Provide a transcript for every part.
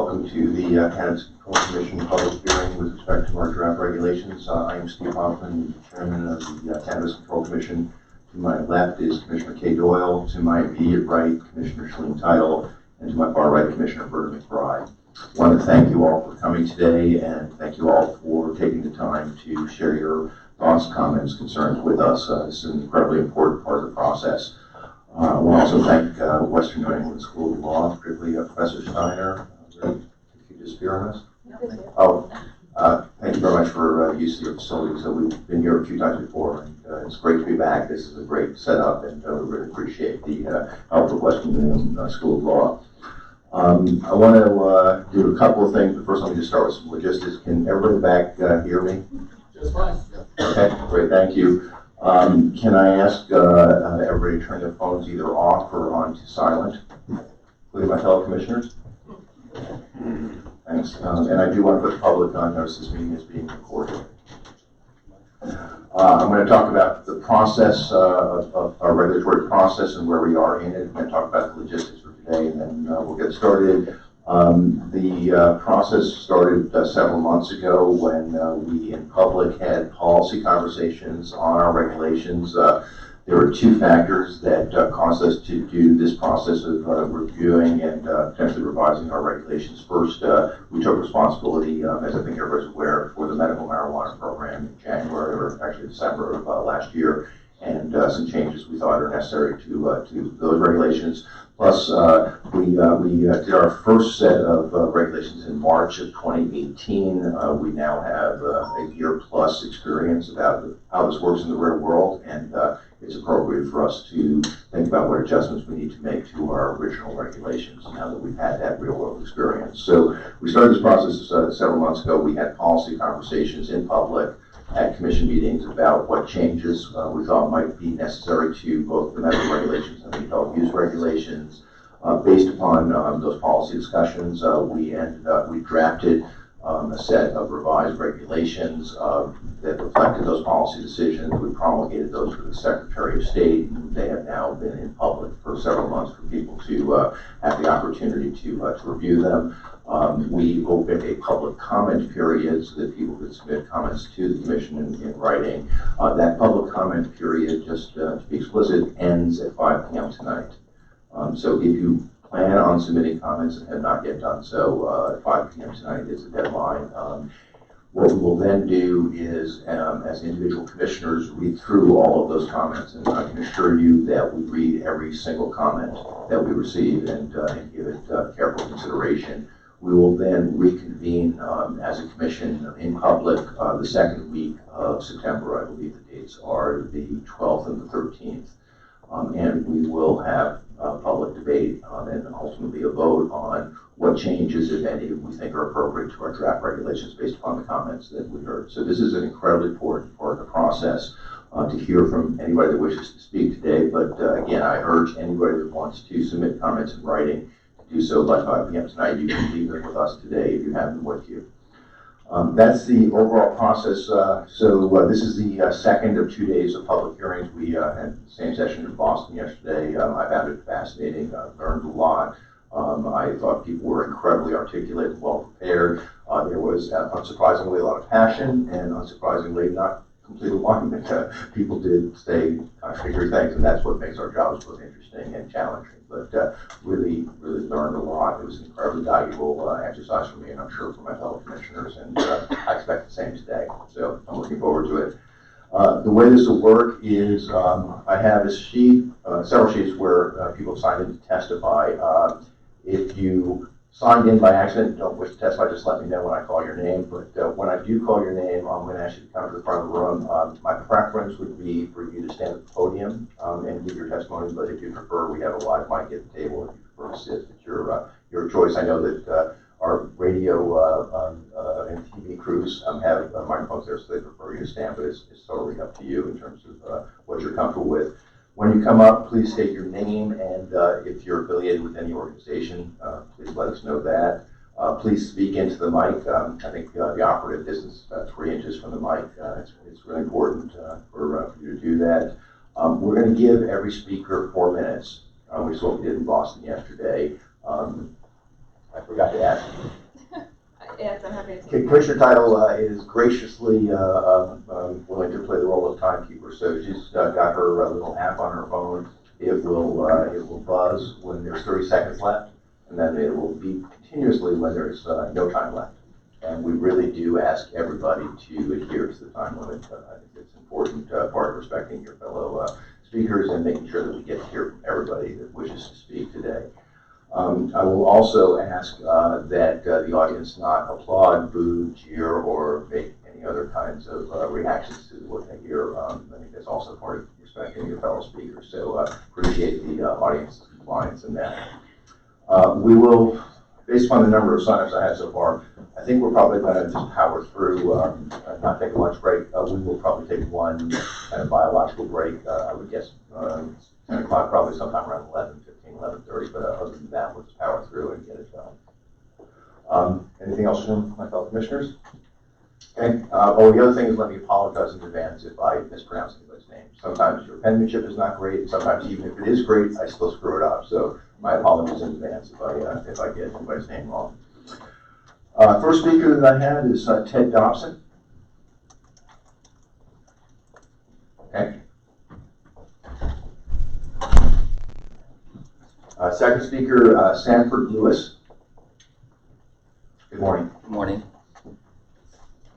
Welcome to the Cannabis Control Commission public hearing with respect to our draft regulations. I am Steve Walken, Chairman of the Cannabis Control Commission. To my left is Commissioner Kay Doyle. To my immediate right, Commissioner Schwartz, and to my far right, Commissioner Berta McBride. I want to thank you all for coming today, and thank you all for taking the time to share your thoughts, comments, concerns with us. This is an incredibly important part of the process. I want to also thank Western New England School of Law, particularly Professor Steiner. Could you just hear us? Thank you very much for use of your facilities. We've been here a few times before, and it's great to be back. This is a great setup, and we really appreciate the help of Western New England School of Law. I want to do a couple of things, but first let me just start with some logistics. Can everybody back hear me? Just fine. Okay, great, thank you. Can I ask everybody to turn their phones either off or on to silent, including my fellow commissioners? Thanks. And I do want to put the public on notice this meeting is being recorded. I'm going to talk about the process of our regulatory process and where we are in it. I'm going to talk about the logistics for today, and then we'll get started. The process started several months ago when we in public had policy conversations on our regulations. There were two factors that caused us to do this process of reviewing and potentially revising our regulations. First, we took responsibility, as I think everybody's aware, for the medical marijuana program in January, or actually December of last year, and some changes we thought are necessary to those regulations. Plus, we did our first set of regulations in March of 2018. We now have a year plus experience about how this works in the real world, and it's appropriate for us to think about what adjustments we need to make to our original regulations now that we've had that real world experience. So we started this process several months ago. We had policy conversations in public at commission meetings about what changes we thought might be necessary to both the medical regulations and the adult use regulations. Based upon those policy discussions, we drafted a set of revised regulations that reflected those policy decisions. We promulgated those for the Secretary of State, and they have now been in public for several months for people to have the opportunity to review them. We opened a public comment period so that people could submit comments to the Commission in writing. That public comment period, just to be explicit, ends at 5 p.m. tonight. So if you plan on submitting comments and have not yet done so, at 5 p.m. tonight is the deadline. What we will then do is, as individual commissioners, read through all of those comments, and I can assure you that we read every single comment that we receive and give it careful consideration. We will then reconvene as a commission in public the second week of September. I believe the dates are the 12th and the 13th. And we will have public debate and ultimately a vote on what changes, if any, we think are appropriate to our draft regulations based upon the comments that we heard. So this is an incredibly important part of the process to hear from anybody that wishes to speak today. But again, I urge anybody that wants to submit comments in writing to do so by 5 p.m. tonight. You can leave them with us today if you have them with you. That's the overall process. So this is the second of 2 days of public hearings. We had the same session in Boston yesterday. I found it fascinating. Learned a lot. I thought people were incredibly articulate and well prepared. There was, unsurprisingly, a lot of passion, and unsurprisingly, not complete alignment. People did say contradictory things, and that's what makes our jobs both interesting and challenging. But really learned a lot. It was an incredibly valuable exercise for me, and I'm sure for my fellow commissioners, and I expect the same today. So I'm looking forward to it. The way this will work is I have a sheet, several sheets where people signed in to testify. If you signed in by accident and don't wish to testify, just let me know when I call your name. But when I do call your name, I'm going to ask you to come to the front of the room. My preference would be for you to stand at the podium and give your testimony. But if you prefer, we have a live mic at the table. If you prefer to sit, it's your choice. I know that our radio and TV crews have microphones there, so they prefer you to stand. But it's totally up to you in terms of what you're comfortable with. When you come up, please state your name, and if you're affiliated with any organization, please let us know that. Please speak into the mic. I think the operative distance is 3 inches from the mic. It's really important for you to do that. We're going to give every speaker 4 minutes, which is what we did in Boston yesterday. I forgot to ask have anything. Commissioner Title is graciously willing to play the role of timekeeper. So she's got her little app on her phone. It will buzz when there's 30 seconds left, and then it will beep continuously when there's no time left. And we really do ask everybody to adhere to the time limit. I think it's an important part of respecting your fellow speakers and making sure that we get to hear from everybody that wishes to speak today. I will also ask that the audience not applaud, boo, cheer, or make any other kinds of reactions to what they hear. I think that's also part of respecting your fellow speakers. So appreciate the audience's compliance in that. We will, based upon the number of signups I had so far, I think we're probably going to just power through, not take a lunch break. We will probably take one kind of biological break. I would guess 10 o'clock, probably sometime around 11:15, 11:30. But other than that, we'll just power through and get it done. Anything else from my fellow commissioners? Okay. The other thing is, let me apologize in advance if I mispronounce anybody's name. Sometimes your penmanship is not great. Sometimes, even if it is great, I still screw it up. So my apologies in advance if I get anybody's name wrong. First speaker that I have is Ted Dobson. Okay. Second speaker, Sanford Lewis. Good morning. Good morning.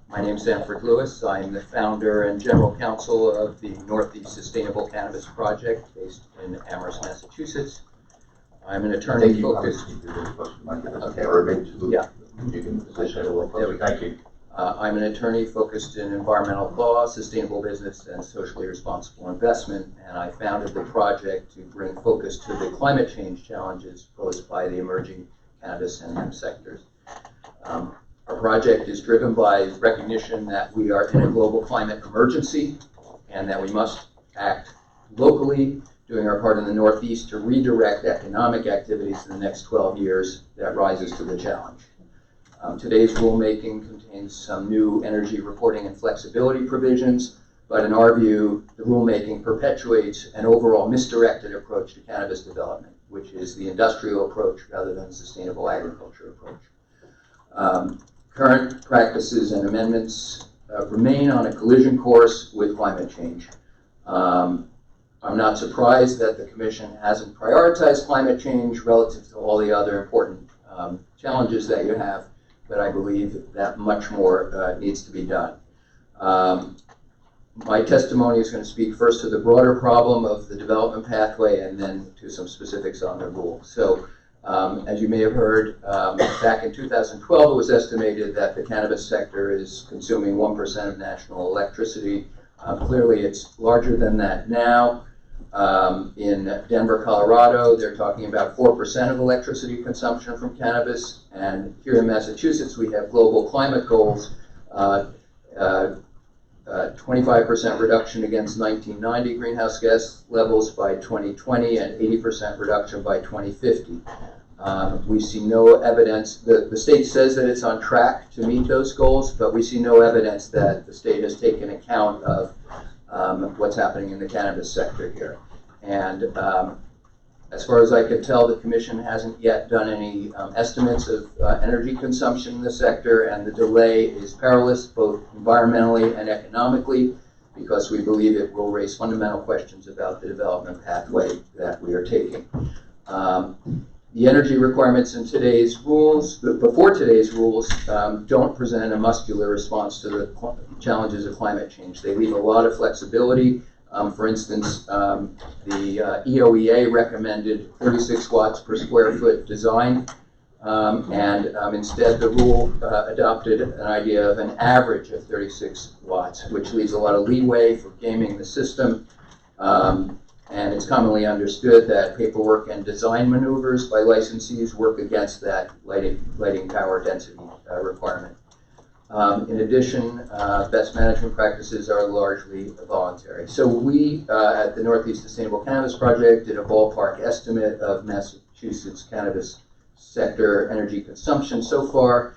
My name is Sanford Lewis. I'm the founder and general counsel of the Northeast Sustainable Cannabis Project based in Amherst, Massachusetts. I'm an attorney focused. Okay, or maybe yeah. You can position it a little closer. Thank you. I'm an attorney focused in environmental law, sustainable business, and socially responsible investment, and I founded the project to bring focus to the climate change challenges posed by the emerging cannabis and hemp sectors. Our project is driven by recognition that we are in a global climate emergency and that we must act locally, doing our part in the Northeast to redirect economic activities in the next 12 years that rises to the challenge. Today's rulemaking contains some new energy reporting and flexibility provisions, but in our view, the rulemaking perpetuates an overall misdirected approach to cannabis development, which is the industrial approach rather than the sustainable agriculture approach. Current practices and amendments remain on a collision course with climate change. I'm not surprised that the Commission hasn't prioritized climate change relative to all the other important challenges that you have, but I believe that much more needs to be done. My testimony is going to speak first to the broader problem of the development pathway and then to some specifics on the rule. So, as you may have heard, back in 2012, it was estimated that the cannabis sector is consuming 1% of national electricity. Clearly, it's larger than that now. In Denver, Colorado, they're talking about 4% of electricity consumption from cannabis. And here in Massachusetts, we have global climate goals, 25% reduction against 1990 greenhouse gas levels by 2020 and 80% reduction by 2050. We see no evidence, the state says that it's on track to meet those goals, but we see no evidence that the state has taken account of what's happening in the cannabis sector here. And as far as I could tell, the Commission hasn't yet done any estimates of energy consumption in the sector, and the delay is perilous both environmentally and economically because we believe it will raise fundamental questions about the development pathway that we are taking. The energy requirements in today's rules, before today's rules, don't present a muscular response to the challenges of climate change. They leave a lot of flexibility. For instance, the EOEA recommended 36 watts per square foot design, and instead the rule adopted an idea of an average of 36 watts, which leaves a lot of leeway for gaming the system. And it's commonly understood that paperwork and design maneuvers by licensees work against that lighting power density requirement. In addition, best management practices are largely voluntary. So we at the Northeast Sustainable Cannabis Project did a ballpark estimate of Massachusetts cannabis sector energy consumption so far,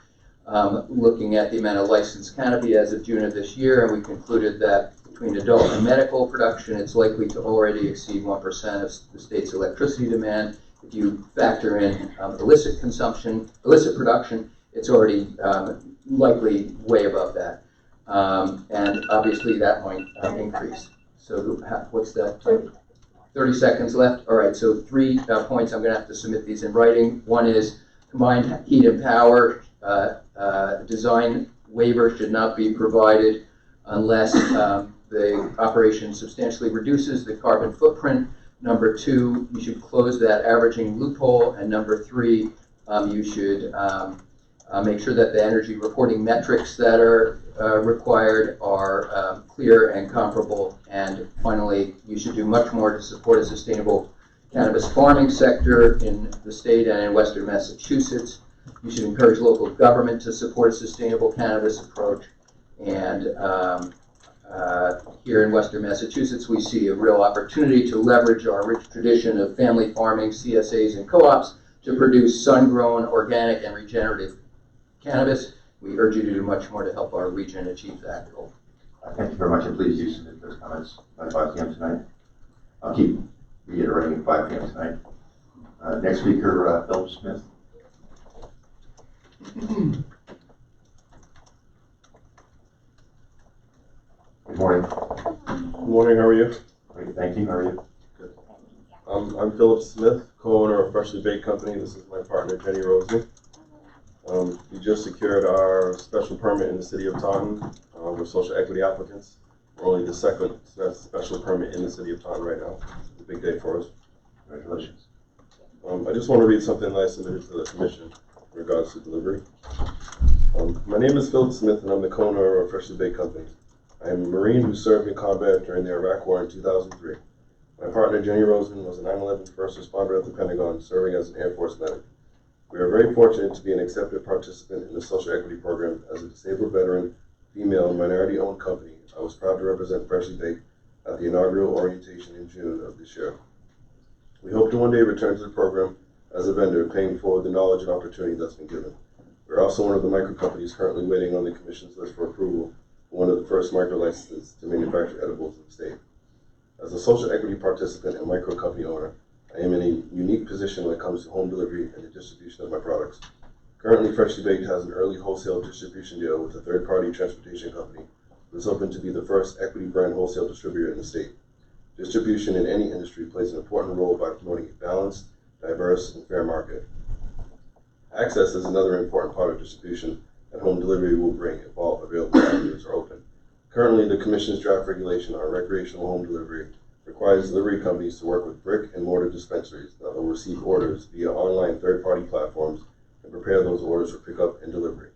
looking at the amount of licensed canopy as of June of this year, and we concluded that between adult and medical production, it's likely to already exceed 1% of the state's electricity demand. If you factor in illicit production, it's already likely way above that. And obviously that might increase. So what's that time? 30 seconds left. All right, so 3 points. I'm going to have to submit these in writing. One is combined heat and power design waiver should not be provided unless the operation substantially reduces the carbon footprint. Number 2, you should close that averaging loophole. And number 3, you should make sure that the energy reporting metrics that are required are clear and comparable. And finally, you should do much more to support a sustainable cannabis farming sector in the state and in Western Massachusetts. You should encourage local government to support a sustainable cannabis approach. And here in Western Massachusetts, we see a real opportunity to leverage our rich tradition of family farming, CSAs, and co-ops to produce sun-grown, organic, and regenerative cannabis. We urge you to do much more to help our region achieve that goal. Thank you very much, and please do submit those comments by 5 p.m. tonight. I'll keep reiterating 5 p.m. tonight. Next speaker, Philip Smith. Good morning. Good morning, how are you? Great, thank you. How are you? Good. I'm Philip Smith, co-owner of Freshly Baked Company. This is my partner, Jenny Rosen. We just secured our special permit in the city of Taunton. We're social equity applicants. We're only the second special permit in the city of Taunton right now. It's a big day for us. Congratulations. I just want to read something that I submitted to the commission in regards to delivery. My name is Philip Smith, and I'm the co-owner of Freshly Baked Company. I am a Marine who served in combat during the Iraq War in 2003. My partner, Jenny Rosen, was a 9/11 first responder at the Pentagon, serving as an Air Force medic. We are very fortunate to be an accepted participant in the social equity program. As a disabled veteran, female, and minority-owned company, I was proud to represent Freshly Baked at the inaugural orientation in June of this year. We hope to one day return to the program as a vendor, paying forward the knowledge and opportunity that's been given. We're also one of the micro companies currently waiting on the Commission's list for approval for one of the first micro licenses to manufacture edibles in the state. As a social equity participant and micro company owner, I am in a unique position when it comes to home delivery and the distribution of my products. Currently, Freshly Baked has an early wholesale distribution deal with a third-party transportation company who is hoping to be the first equity brand wholesale distributor in the state. Distribution in any industry plays an important role by promoting a balanced, diverse, and fair market. Access is another important part of distribution that home delivery will bring if all available avenues are open. Currently, the Commission's draft regulation on recreational home delivery requires delivery companies to work with brick and mortar dispensaries that will receive orders via online third-party platforms and prepare those orders for pickup and delivery.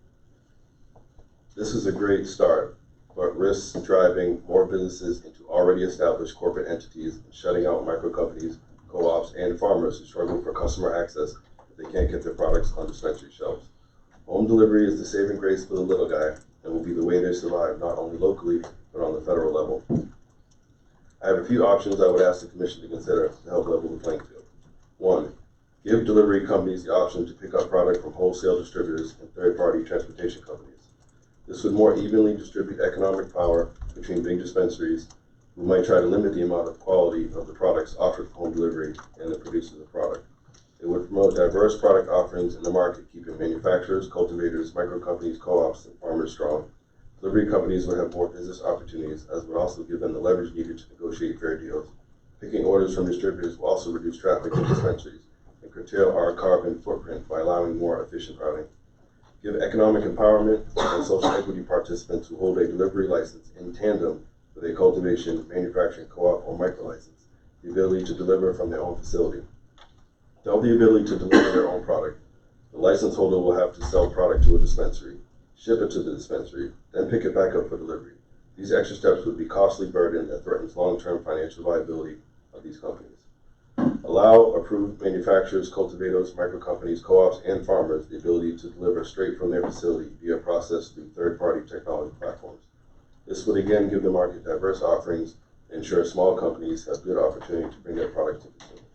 This is a great start, but risks driving more businesses into already established corporate entities and shutting out micro companies, co-ops, and farmers who struggle for customer access if they can't get their products on dispensary shelves. Home delivery is the saving grace for the little guy and will be the way they survive not only locally, but on the federal level. I have a few options I would ask the Commission to consider to help level the playing field. 1. Give delivery companies the option to pick up product from wholesale distributors and third-party transportation companies. This would more evenly distribute economic power between big dispensaries who might try to limit the amount of quality of the products offered for home delivery and the producers of the product. It would promote diverse product offerings in the market, keeping manufacturers, cultivators, micro companies, co-ops, and farmers strong. Delivery companies would have more business opportunities, as would also give them the leverage needed to negotiate fair deals. Picking orders from distributors will also reduce traffic in dispensaries and curtail our carbon footprint by allowing more efficient routing. Give economic empowerment and social equity participants who hold a delivery license in tandem with a cultivation, manufacturing, co-op, or micro license the ability to deliver from their own facility. To have the ability to deliver their own product, the license holder will have to sell product to a dispensary, ship it to the dispensary, then pick it back up for delivery. These extra steps would be costly burden that threatens long-term financial viability of these companies. Allow approved manufacturers, cultivators, micro companies, co-ops, and farmers the ability to deliver straight from their facility via process through third-party technology platforms. This would again give the market diverse offerings and ensure small companies have good opportunity to bring their product to consumers.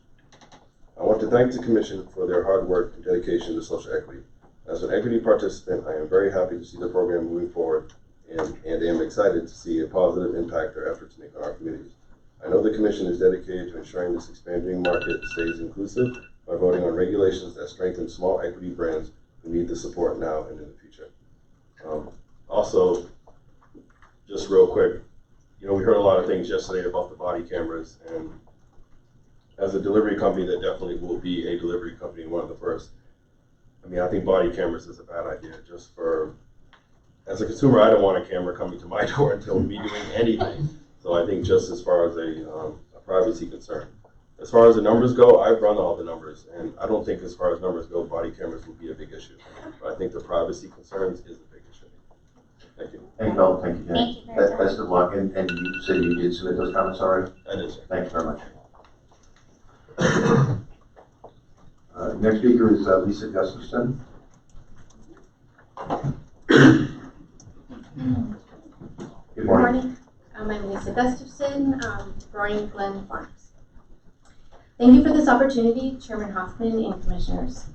I want to thank the Commission for their hard work and dedication to social equity. As an equity participant, I am very happy to see the program moving forward and am excited to see a positive impact their efforts make on our communities. I know the Commission is dedicated to ensuring this expanding market stays inclusive by voting on regulations that strengthen small equity brands who need the support now and in the future. Also, just real quick, we heard a lot of things yesterday about the body cameras, and as a delivery company that definitely will be a delivery company, one of the first, I think body cameras is a bad idea. Just as a consumer, I don't want a camera coming to my door and telling me doing anything. So I think just as far as a privacy concern. As far as the numbers go, I've run all the numbers, and I don't think as far as numbers go, body cameras will be a big issue. But I think the privacy concerns is a big issue. Thank you. Thank you, Bill. Thank you, Jen. Thank you very much. Best of luck, and you said you did submit those comments already? I did, sir. Thank you very much. Next speaker is Lisa Gustafson. Good morning. I'm Lisa Gustafson, growing Flint Farms. Thank you for this opportunity, Chairman Hoffman and Commissioners.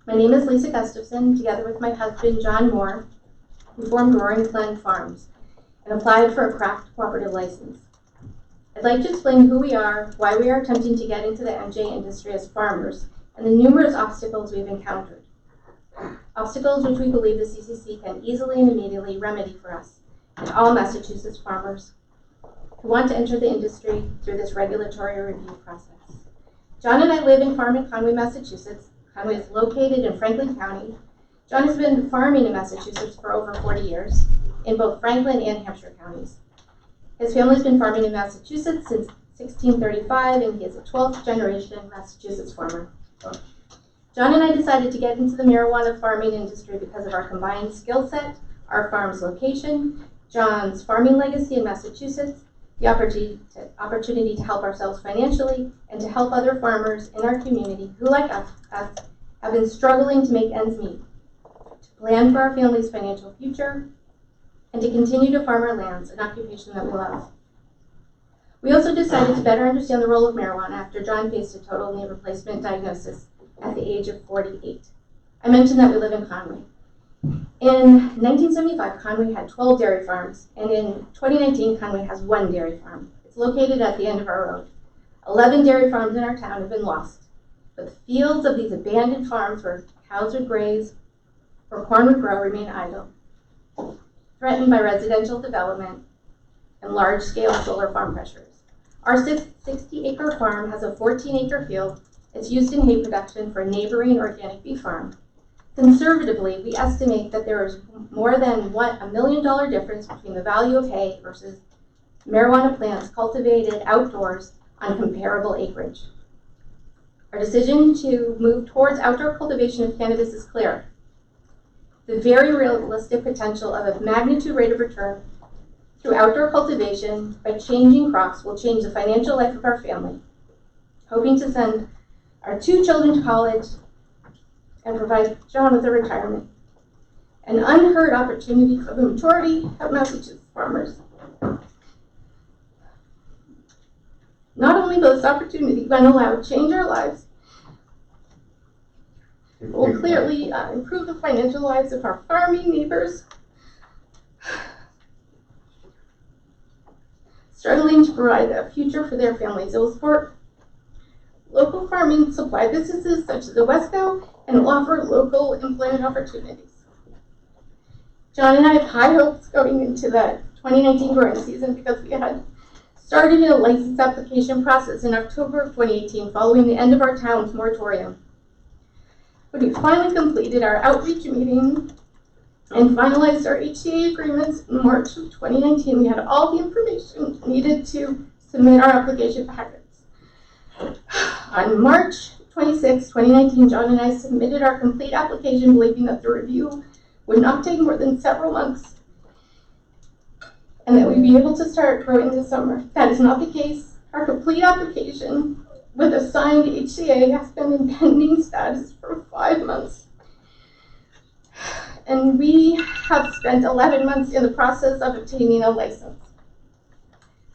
My name is Lisa Gustafson. Together with my husband, John Moore, we formed Roaring Flint Farms and applied for a craft cooperative license. I'd like to explain who we are, why we are attempting to get into the MJ industry as farmers, and the numerous obstacles we've encountered. Obstacles which we believe the CCC can easily and immediately remedy for us and all Massachusetts farmers who want to enter the industry through this regulatory review process. John and I live and farm in Conway, Massachusetts. Conway is located in Franklin County. John has been farming in Massachusetts for over 40 years in both Franklin and Hampshire counties. His family's been farming in Massachusetts since 1635, and he is a 12th generation Massachusetts farmer. John and I decided to get into the marijuana farming industry because of our combined skill set, our farm's location, John's farming legacy in Massachusetts, the opportunity to help ourselves financially, and to help other farmers in our community who, like us, have been struggling to make ends meet, to plan for our family's financial future, and to continue to farm our lands, an occupation that we love. We also decided to better understand the role of marijuana after John faced a total knee replacement diagnosis at the age of 48. I mentioned that we live in Conway. In 1975, Conway had 12 dairy farms, and in 2019, Conway has 1 dairy farm. It's located at the end of our road. 11 dairy farms in our town have been lost, but the fields of these abandoned farms where cows would graze or corn would grow remain idle, threatened by residential development and large-scale solar farm pressures. Our 60-acre farm has a 14-acre field. It's used in hay production for a neighboring organic beef farm. Conservatively, we estimate that there is more than $1 million difference between the value of hay versus marijuana plants cultivated outdoors on comparable acreage. Our decision to move towards outdoor cultivation of cannabis is clear. The very realistic potential of a magnitude rate of return through outdoor cultivation by changing crops will change the financial life of our family, hoping to send our 2 children to college and provide John with a retirement. An unheard opportunity for the majority of Massachusetts farmers. Not only will this opportunity, when allowed, change our lives, it will clearly improve the financial lives of our farming neighbors, struggling to provide a future for their families. It will support local farming supply businesses such as the Wesco, and will offer local employment opportunities. John and I have high hopes going into the 2019 growing season because we had started a license application process in October of 2018 following the end of our town's moratorium. When we finally completed our outreach meeting and finalized our HCA agreements in March of 2019, we had all the information needed to submit our application packets. On March 26, 2019, John and I submitted our complete application, believing that the review would not take more than several months and that we'd be able to start growing this summer. That is not the case. Our complete application with a signed HCA has been in pending status for 5 months. And we have spent 11 months in the process of obtaining a license.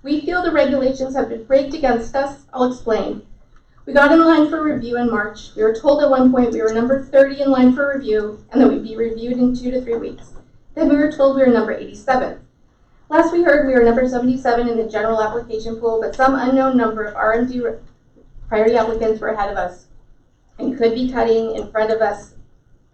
We feel the regulations have been rigged against us. I'll explain. We got in line for review in March. We were told at one point we were number 30 in line for review and that we'd be reviewed in 2 to 3 weeks. Then we were told we were number 87. Last we heard we were number 77 in the general application pool, but some unknown number of RMD priority applicants were ahead of us and could be cutting in front of us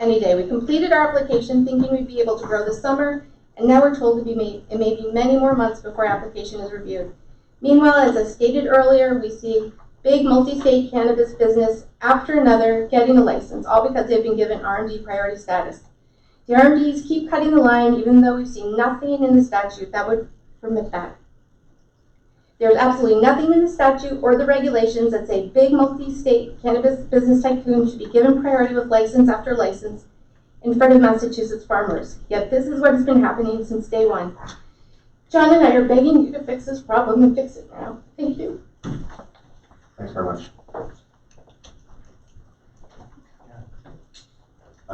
any day. We completed our application thinking we'd be able to grow this summer, and now we're told it may be many more months before application is reviewed. Meanwhile, as I stated earlier, we see big multi-state cannabis business after another getting a license, all because they've been given RMD priority status. The RMDs keep cutting the line, even though we've seen nothing in the statute that would permit that. There's absolutely nothing in the statute or the regulations that say big multi-state cannabis business tycoons should be given priority with license after license in front of Massachusetts farmers. Yet this is what has been happening since day one. John and I are begging you to fix this problem and fix it now. Thank you. Thanks very much.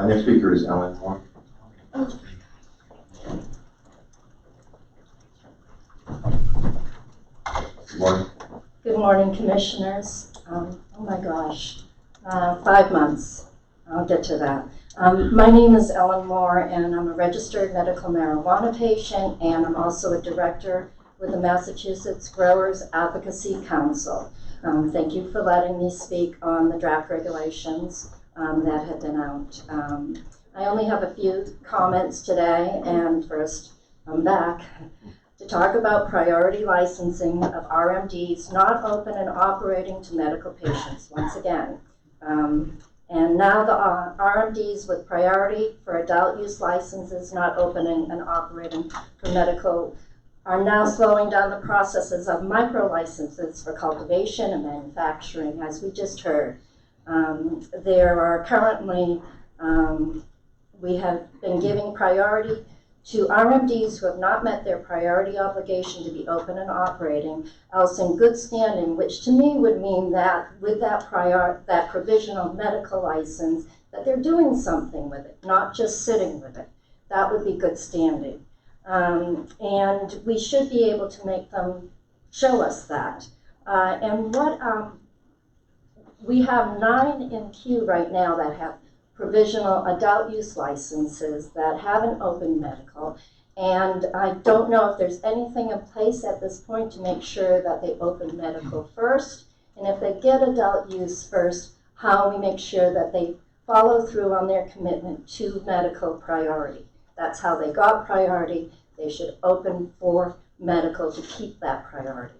Next speaker is Ellen Moore. Good morning. Good morning, Commissioners. Oh my gosh, 5 months. I'll get to that. My name is Ellen Moore, and I'm a registered medical marijuana patient, and I'm also a director with the Massachusetts Growers Advocacy Council. Thank you for letting me speak on the draft regulations that have been out. I only have a few comments today, and first, I'm back to talk about priority licensing of RMDs not open and operating to medical patients once again. And now the RMDs with priority for adult use licenses not opening and operating for medical are now slowing down the processes of micro licenses for cultivation and manufacturing, as we just heard. There are currently, we have been giving priority to RMDs who have not met their priority obligation to be open and operating, else in good standing, which to me would mean that with that provisional medical license, that they're doing something with it, not just sitting with it. That would be good standing. And we should be able to make them show us that. And what we have 9 in queue right now that have provisional adult use licenses that haven't opened medical, and I don't know if there's anything in place at this point to make sure that they open medical first, and if they get adult use first, how we make sure that they follow through on their commitment to medical priority. That's how they got priority. They should open for medical to keep that priority.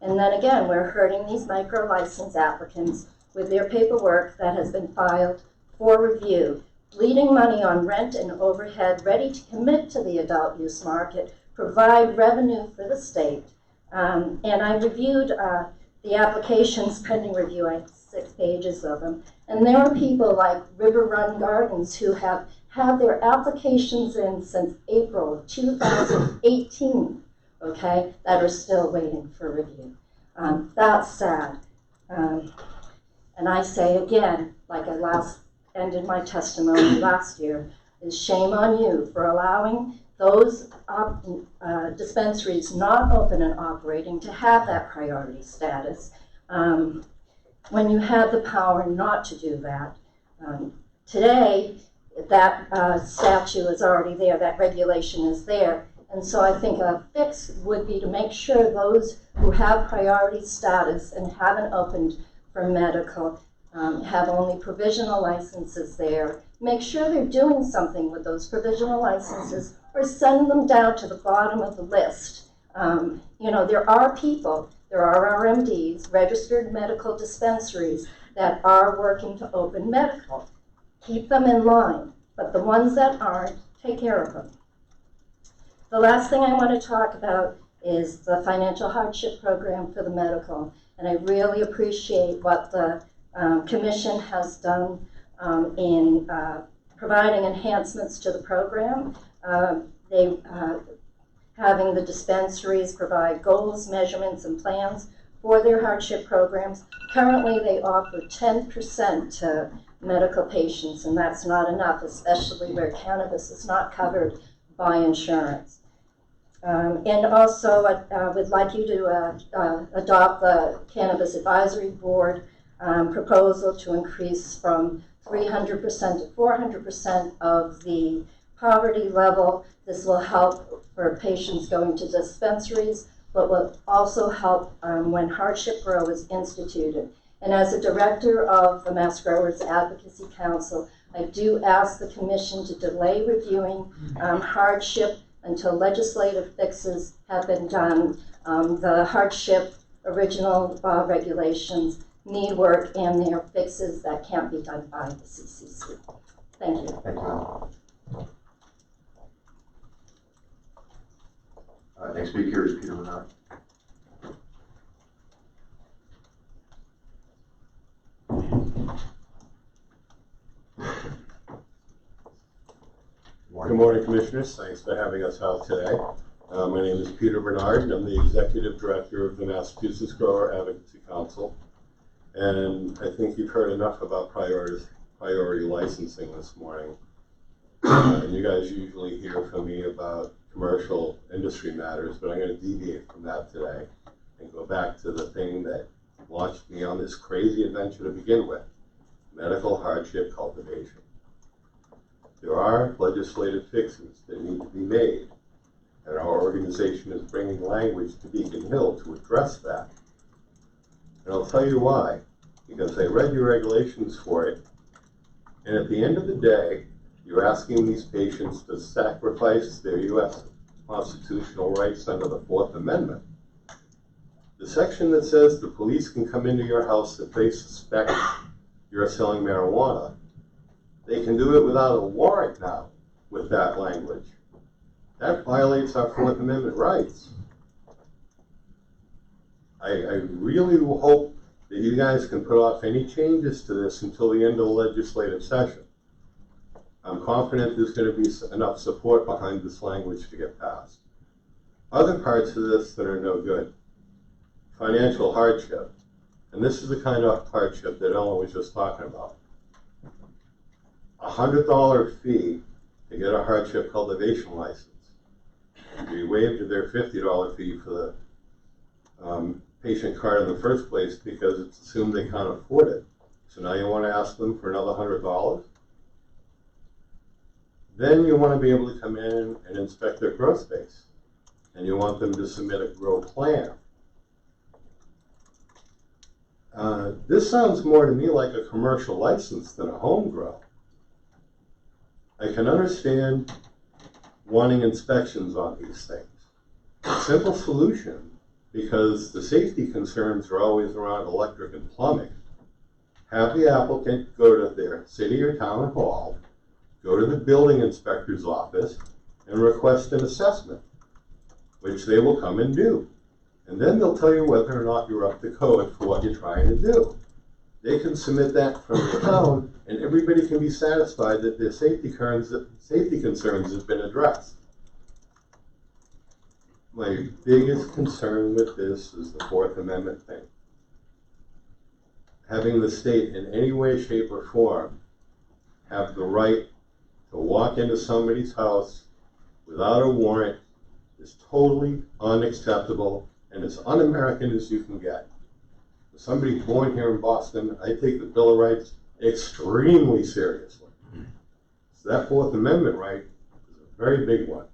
And then again, we're hurting these micro license applicants with their paperwork that has been filed for review, bleeding money on rent and overhead, ready to commit to the adult use market, provide revenue for the state. And I reviewed the applications pending review. I have 6 pages of them. And there are people like River Run Gardens who have had their applications in since April of 2018, okay, that are still waiting for review. That's sad. And I say again, like I ended my testimony last year, is shame on you for allowing those dispensaries not open and operating to have that priority status when you have the power not to do that. Today, that statute is already there, that regulation is there, and so I think a fix would be to make sure those who have priority status and haven't opened for medical have only provisional licenses there. Make sure they're doing something with those provisional licenses, or send them down to the bottom of the list. You know, there are people, there are RMDs, registered medical dispensaries, that are working to open medical. Keep them in line, but the ones that aren't, take care of them. The last thing I want to talk about is the financial hardship program for the medical, and I really appreciate what the Commission has done in providing enhancements to the program. Having the dispensaries provide goals, measurements, and plans for their hardship programs. Currently, they offer 10% to medical patients, and that's not enough, especially where cannabis is not covered by insurance. And also, I would like you to adopt the Cannabis Advisory Board proposal to increase from 300% to 400% of the poverty level. This will help for patients going to dispensaries, but will also help when hardship grow is instituted. And as a director of the Mass Growers Advocacy Council, I do ask the commission to delay reviewing hardship until legislative fixes have been done. The hardship original regulations need work, and there are fixes that can't be done by the CCC. Thank you. Thank you. Next speaker is Peter Bernard. Good morning, Commissioners. Thanks for having us out today. My name is Peter Bernard, and I'm the Executive Director of the Massachusetts Grower Advocacy Council. And I think you've heard enough about priority licensing this morning. And you guys usually hear from me about commercial industry matters, but I'm going to deviate from that today and go back to the thing that launched me on this crazy adventure to begin with: medical hardship cultivation. There are legislative fixes that need to be made, and our organization is bringing language to Beacon Hill to address that. And I'll tell you why. Because I read your regulations for it, and at the end of the day, you're asking these patients to sacrifice their U.S. constitutional rights under the Fourth Amendment. The section that says the police can come into your house if they suspect you're selling marijuana, they can do it without a warrant now with that language. That violates our Fourth Amendment rights. I really hope that you guys can put off any changes to this until the end of the legislative session. I'm confident there's going to be enough support behind this language to get passed. Other parts of this that are no good: financial hardship. And this is the kind of hardship that Ellen was just talking about. $100 fee to get a hardship cultivation license. We waived their $50 fee for the patient card in the first place because it's assumed they can't afford it. So now you want to ask them for another $100? Then you want to be able to come in and inspect their grow space. And you want them to submit a grow plan. This sounds more to me like a commercial license than a home grow. I can understand wanting inspections on these things. A simple solution, because the safety concerns are always around electric and plumbing. Have the applicant go to their city or town hall, go to the building inspector's office, and request an assessment, which they will come and do. And then they'll tell you whether or not you're up to code for what you're trying to do. They can submit that from the town, and everybody can be satisfied that their safety concerns have been addressed. My biggest concern with this is the Fourth Amendment thing. Having the state in any way, shape, or form have the right to walk into somebody's house without a warrant is totally unacceptable and as un-American as you can get. As somebody born here in Boston, I take the Bill of Rights extremely seriously. So that Fourth Amendment right is a very big one,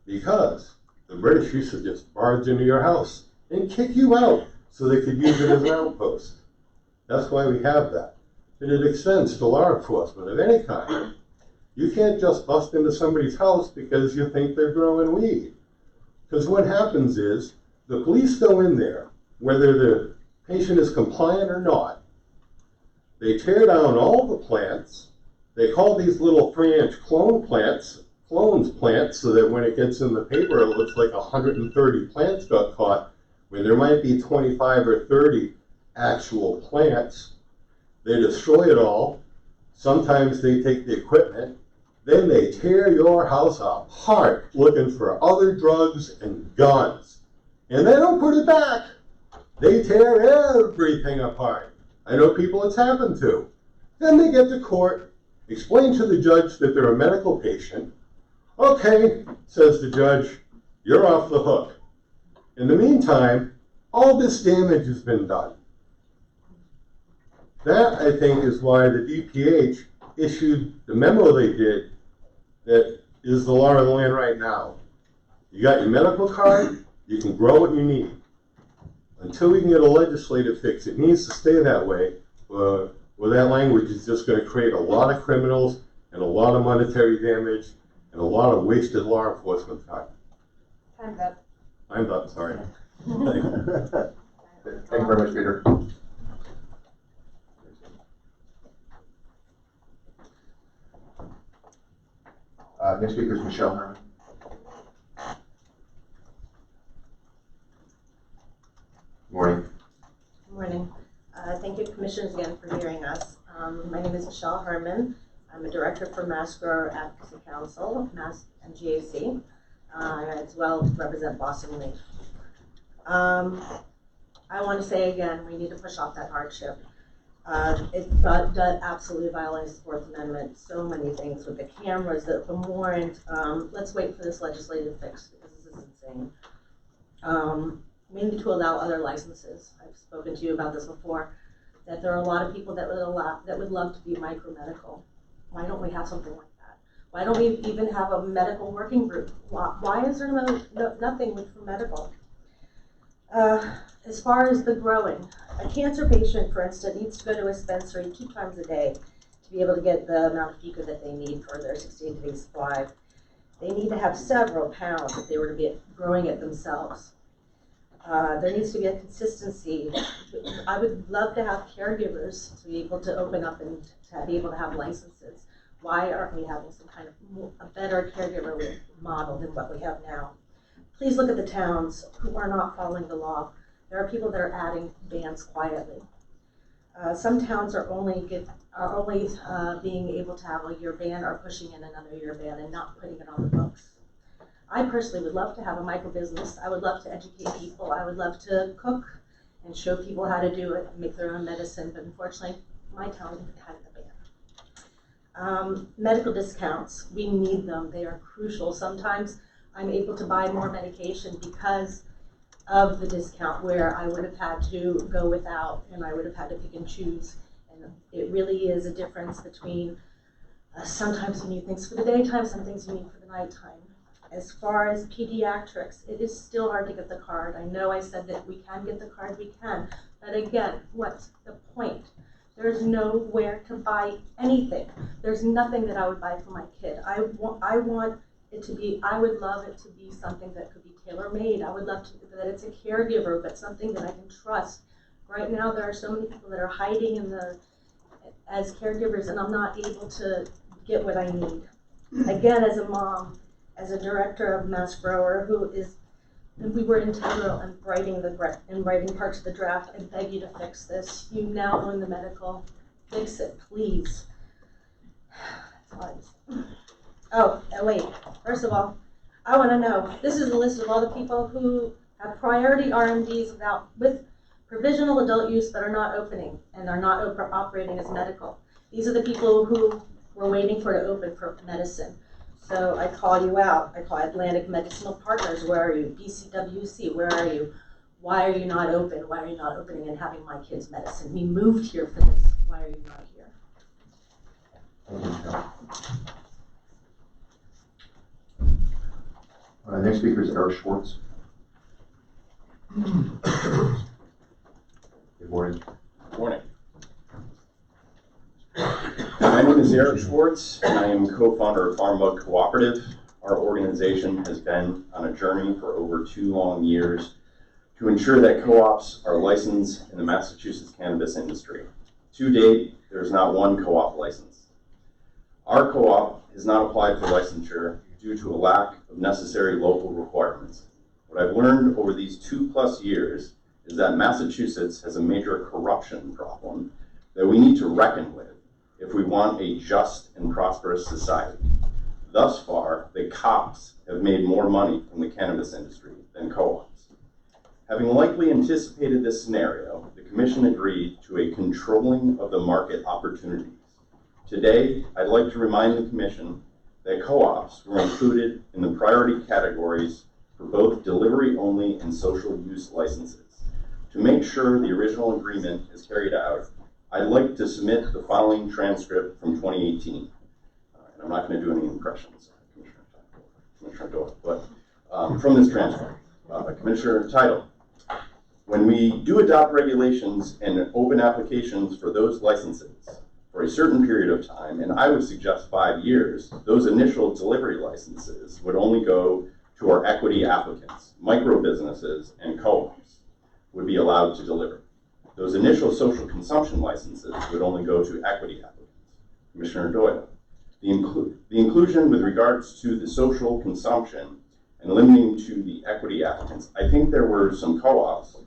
because the British used to just barge into your house and kick you out so they could use it as an outpost. That's why we have that. And it extends to law enforcement of any kind. You can't just bust into somebody's house because you think they're growing weed. Because what happens is, the police go in there, whether the patient is compliant or not. They tear down all the plants. They call these little 3-inch clones plants, so that when it gets in the paper, it looks like 130 plants got caught, when there might be 25 or 30 actual plants. They destroy it all. Sometimes they take the equipment. Then they tear your house apart looking for other drugs and guns. And they don't put it back. They tear everything apart. I know people it's happened to. Then they get to court, explain to the judge that they're a medical patient. Okay, says the judge, you're off the hook. In the meantime, all this damage has been done. That, I think, is why the DPH issued the memo they did that is the law of the land right now. You got your medical card, you can grow what you need. Until we can get a legislative fix, it needs to stay that way for where that language is just going to create a lot of criminals and a lot of monetary damage and a lot of wasted law enforcement time. Time's up. I'm done, sorry. Thank you very much, Peter. Next speaker is Michelle Herman. Morning. Good morning. Thank you, Commissioners, again for hearing us. My name is Michelle Herman. I'm a director for Mass Grower Advocacy Council, Mass and GAC, as well represent Boston Leaf. I want to say again, we need to push off that hardship. It absolutely violates the Fourth Amendment. So many things with the cameras, the warrant. Let's wait for this legislative fix because this is insane. We need to allow other licenses. I've spoken to you about this before. That there are a lot of people that would love to be micro-medical. Why don't we have something like that? Why don't we even have a medical working group? Why is there nothing for medical? As far as the growing, a cancer patient, for instance, needs to go to a dispensary 2 times a day to be able to get the amount of FICA that they need for their 16-day supply. They need to have several pounds if they were to be growing it themselves. There needs to be a consistency. I would love to have caregivers to be able to open up and to be able to have licenses. Why aren't we having some kind of a better caregiver model than what we have now? Please look at the towns who are not following the law. There are people that are adding bans quietly. Some towns are only being able to have a year ban or pushing in another year ban and not putting it on the books. I personally would love to have a micro business. I would love to educate people. I would love to cook and show people how to do it and make their own medicine, but unfortunately, my town has the ban. Medical discounts, we need them. They are crucial. Sometimes I'm able to buy more medication because of the discount where I would have had to go without and I would have had to pick and choose. And it really is a difference between sometimes you need things for the daytime, some things you need for the nighttime. As far as pediatrics, it is still hard to get the card. I know I said that we can get the card, we can. But again, what's the point? There's nowhere to buy anything. There's nothing that I would buy for my kid. I want it to be, I would love it to be something that could be tailor-made. I would love that it's a caregiver, but something that I can trust. Right now, there are so many people that are hiding as caregivers, and I'm not able to get what I need. Again, as a mom, as a director of Mass Grower, we were integral in writing parts of the draft. I beg you to fix this. You now own the medical. Fix it, please. Oh, wait. First of all, I want to know, this is a list of all the people who have priority RMDs with provisional adult use that are not opening and are not operating as medical. These are the people who we're waiting for to open for medicine. So I call you out. I call Atlantic Medicinal Partners. Where are you? BCWC, where are you? Why are you not open? Why are you not opening and having my kids' medicine? We moved here for this. Why are you not here? Next speaker is Schwartz. Good morning. Good morning. My name is Schwartz, and I am co-founder of Farm Mug Cooperative. Our organization has been on a journey for over 2 long years to ensure that co-ops are licensed in the Massachusetts cannabis industry. To date, there is not one co-op license. Our co-op has not applied for licensure due to a lack of necessary local requirements. What I've learned over these 2+ years is that Massachusetts has a major corruption problem that we need to reckon with if we want a just and prosperous society. Thus far, the cops have made more money from the cannabis industry than co-ops. Having likely anticipated this scenario, the Commission agreed to a controlling of the market opportunities. Today, I'd like to remind the Commission that co-ops were included in the priority categories for both delivery-only and social use licenses. To make sure the original agreement is carried out, I'd like to submit the following transcript from 2018. And I'm not going to do any impressions, Commissioner Doyle, but from this transcript, Commissioner title, When we do adopt regulations and open applications for those licenses for a certain period of time, and I would suggest 5 years, those initial delivery licenses would only go to our equity applicants. Micro businesses and co-ops would be allowed to deliver. Those initial social consumption licenses would only go to equity applicants. Commissioner Doyle, the inclusion with regards to the social consumption and limiting to the equity applicants, I think there were some co-ops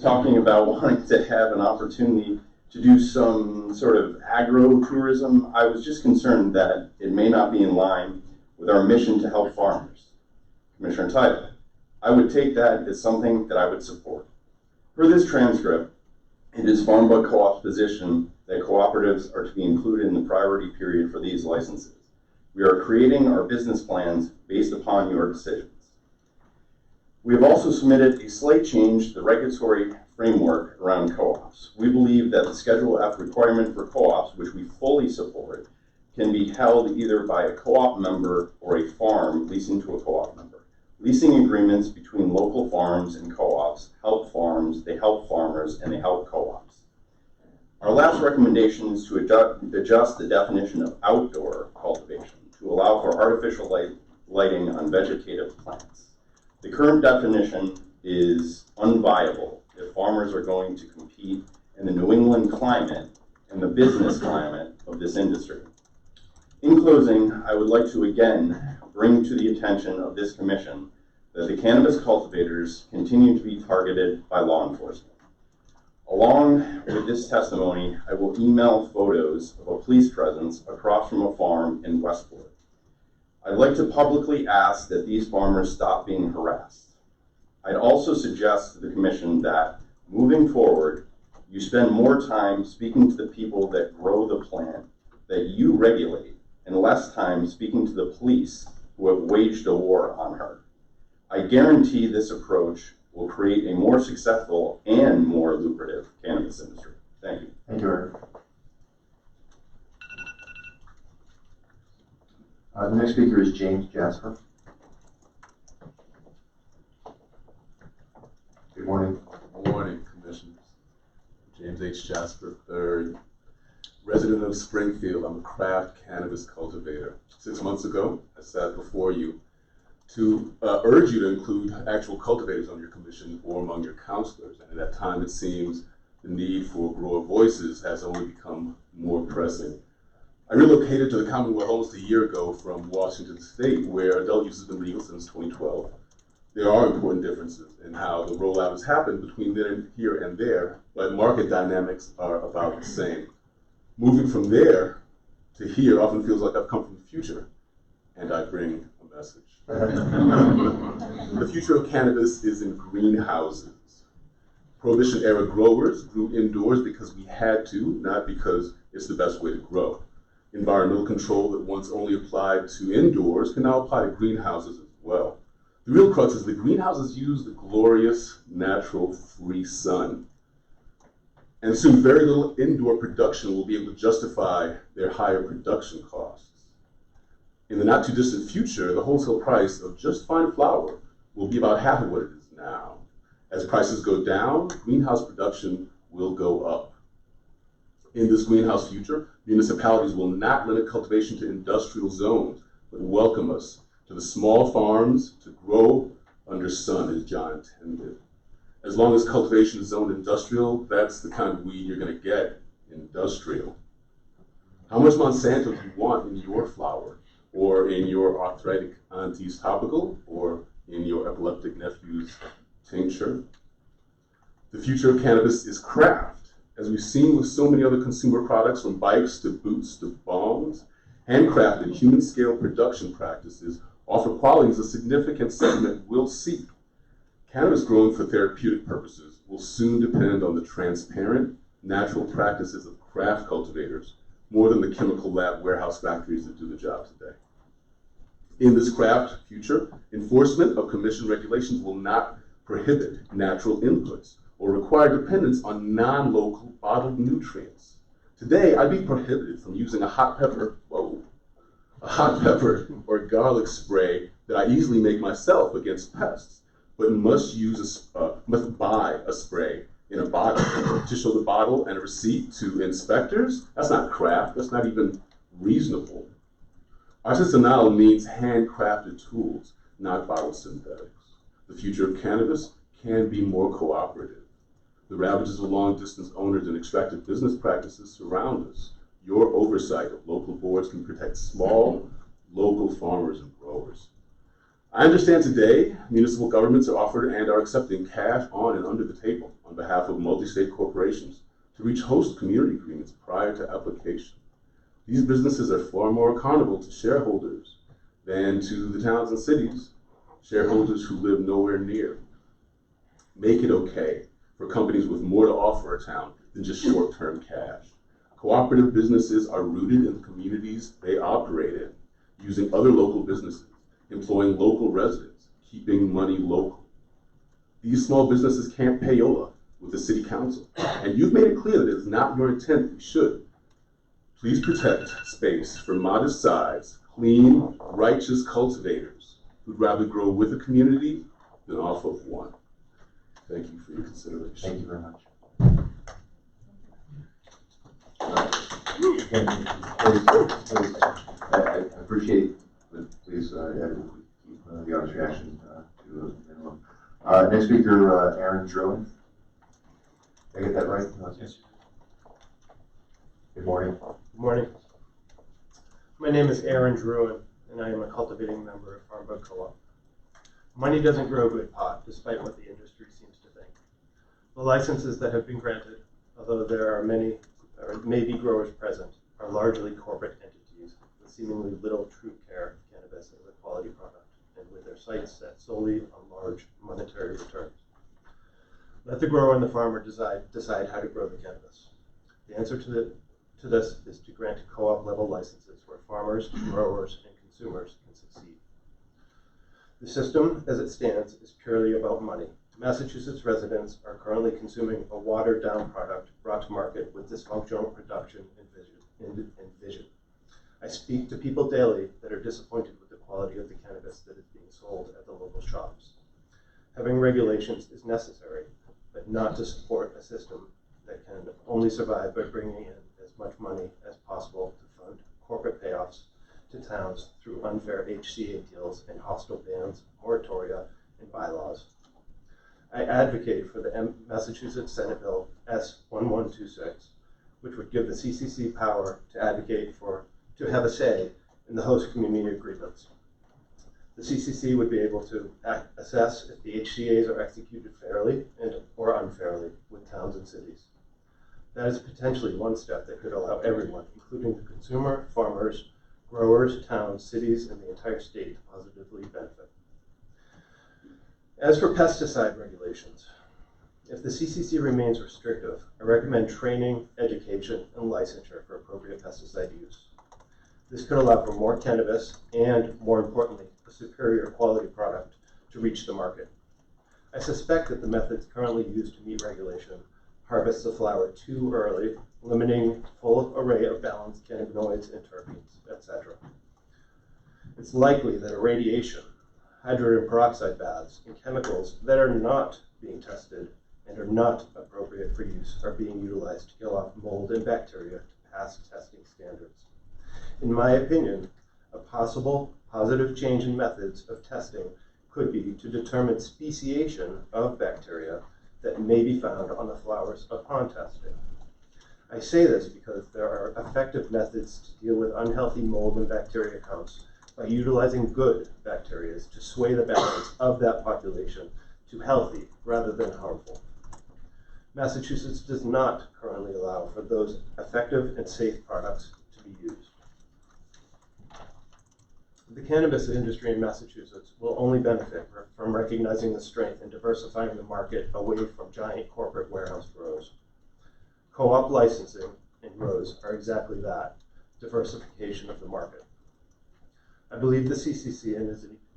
talking about wanting to have an opportunity to do some sort of agro-tourism. I was just concerned that it may not be in line with our mission to help farmers. Commissioner Tyler, I would take that as something that I would support. For this transcript, it is Farm Bud Co-op's position that cooperatives are to be included in the priority period for these licenses. We are creating our business plans based upon your decisions. We have also submitted a slight change to the regulatory framework around co-ops. We believe that the Schedule F requirement for co-ops, which we fully support, can be held either by a co-op member or a farm leasing to a co-op member. Leasing agreements between local farms and co-ops help farms, they help farmers, and they help co-ops. Our last recommendation is to adjust the definition of outdoor cultivation to allow for artificial lighting on vegetative plants. The current definition is unviable if farmers are going to compete in the New England climate and the business climate of this industry. In closing, I would like to again bring to the attention of this commission that the cannabis cultivators continue to be targeted by law enforcement. Along with this testimony, I will email photos of a police presence across from a farm in Westport. I'd like to publicly ask that these farmers stop being harassed. I'd also suggest to the commission that, moving forward, you spend more time speaking to the people that grow the plant that you regulate and less time speaking to the police who have waged a war on her. I guarantee this approach will create a more successful and more lucrative cannabis industry. Thank you. Thank you, Eric. The next speaker is James Jasper. Good morning. Good morning, Commissioners. James H. Jasper III, resident of Springfield. I'm a craft cannabis cultivator. 6 months ago, I sat before you to urge you to include actual cultivators on your commission or among your counselors. And at that time, it seems the need for grower voices has only become more pressing. I relocated to the Commonwealth almost a year ago from Washington State, where adult use has been legal since 2012. There are important differences in how the rollout has happened between here and there, but market dynamics are about the same. Moving from there to here often feels like I've come from the future, and I bring a message. The future of cannabis is in greenhouses. Prohibition-era growers grew indoors because we had to, not because it's the best way to grow. Environmental control that once only applied to indoors can now apply to greenhouses as well. The real crux is the greenhouses use the glorious, natural, free sun. And soon very little indoor production will be able to justify their higher production costs. In the not too distant future, the wholesale price of just fine flower will be about half of what it is now. As prices go down, greenhouse production will go up. In this greenhouse future, municipalities will not limit cultivation to industrial zones, but welcome us to the small farms to grow under sun, as John intended. As long as cultivation is zoned industrial, that's the kind of weed you're going to get, industrial. How much Monsanto do you want in your flower, or in your arthritic auntie's topical, or in your epileptic nephew's tincture? The future of cannabis is craft. As we've seen with so many other consumer products, from bikes to boots to bongs, handcrafted human-scale production practices offer qualities a significant segment will seek. Cannabis grown for therapeutic purposes will soon depend on the transparent, natural practices of craft cultivators more than the chemical lab warehouse factories that do the job today. In this craft future, enforcement of commission regulations will not prohibit natural inputs or require dependence on non-local bottled nutrients. Today, I'd be prohibited from using a hot pepper or garlic spray that I easily make myself against pests, but must use a must buy a spray in a bottle to show the bottle and a receipt to inspectors? That's not craft. That's not even reasonable. Artisanal means handcrafted tools, not bottled synthetics. The future of cannabis can be more cooperative. The ravages of long-distance owners and extractive business practices surround us. Your oversight of local boards can protect small, local farmers and growers. I understand today municipal governments are offered and are accepting cash on and under the table on behalf of multi-state corporations to reach host community agreements prior to application. These businesses are far more accountable to shareholders than to the towns and cities, shareholders who live nowhere near. Make it okay for companies with more to offer a town than just short-term cash. Cooperative businesses are rooted in the communities they operate in, using other local businesses, employing local residents, keeping money local. These small businesses can't payola with the city council, and you've made it clear that it is not your intent that we should. Please protect space for modest size, clean, righteous cultivators who'd rather grow with a community than off of one. Thank you for your consideration. Thank you very much. I appreciate, but please keep the audience reaction to a minimum. Next speaker, Aaron Druin. Did I get that right? Yes. Good morning. Good morning. My name is Aaron Druin, and I am a cultivating member of Farm Bud Co-op. Money doesn't grow good pot, despite what the industry seems to think. The licenses that have been granted, although there are many, or maybe growers present, are largely corporate entities with seemingly little true care of cannabis as a quality product, and with their sights set solely on large monetary returns. Let the grower and the farmer decide how to grow the cannabis. The answer to this is to grant co-op level licenses where farmers, growers, and consumers can succeed. The system, as it stands, is purely about money. Massachusetts residents are currently consuming a watered-down product brought to market with dysfunctional production and vision. I speak to people daily that are disappointed with the quality of the cannabis that is being sold at the local shops. Having regulations is necessary, but not to support a system that can only survive by bringing in as much money as possible to fund corporate payoffs to towns through unfair HCA deals and hostile bans, moratoria, and bylaws. I advocate for the Massachusetts Senate Bill S1126, which would give the CCC power to have a say in the host community agreements. The CCC would be able to assess if the HCAs are executed fairly or unfairly with towns and cities. That is potentially one step that could allow everyone, including the consumer, farmers, growers, towns, cities, and the entire state to positively benefit. As for pesticide regulations, if the CCC remains restrictive, I recommend training, education, and licensure for appropriate pesticide use. This could allow for more cannabis and, more importantly, a superior quality product to reach the market. I suspect that the methods currently used to meet regulation harvest the flower too early, limiting full array of balanced cannabinoids and terpenes, etc. It's likely that irradiation, hydrogen peroxide baths, and chemicals that are not being tested and are not appropriate for use are being utilized to kill off mold and bacteria to pass testing standards. In my opinion, a possible positive change in methods of testing could be to determine speciation of bacteria that may be found on the flowers upon testing. I say this because there are effective methods to deal with unhealthy mold and bacteria counts by utilizing good bacteria to sway the balance of that population to healthy rather than harmful. Massachusetts does not currently allow for those effective and safe products to be used. The cannabis industry in Massachusetts will only benefit from recognizing the strength and diversifying the market away from giant corporate warehouse grows. Co-op licensing and grows are exactly that, diversification of the market. I believe the CCC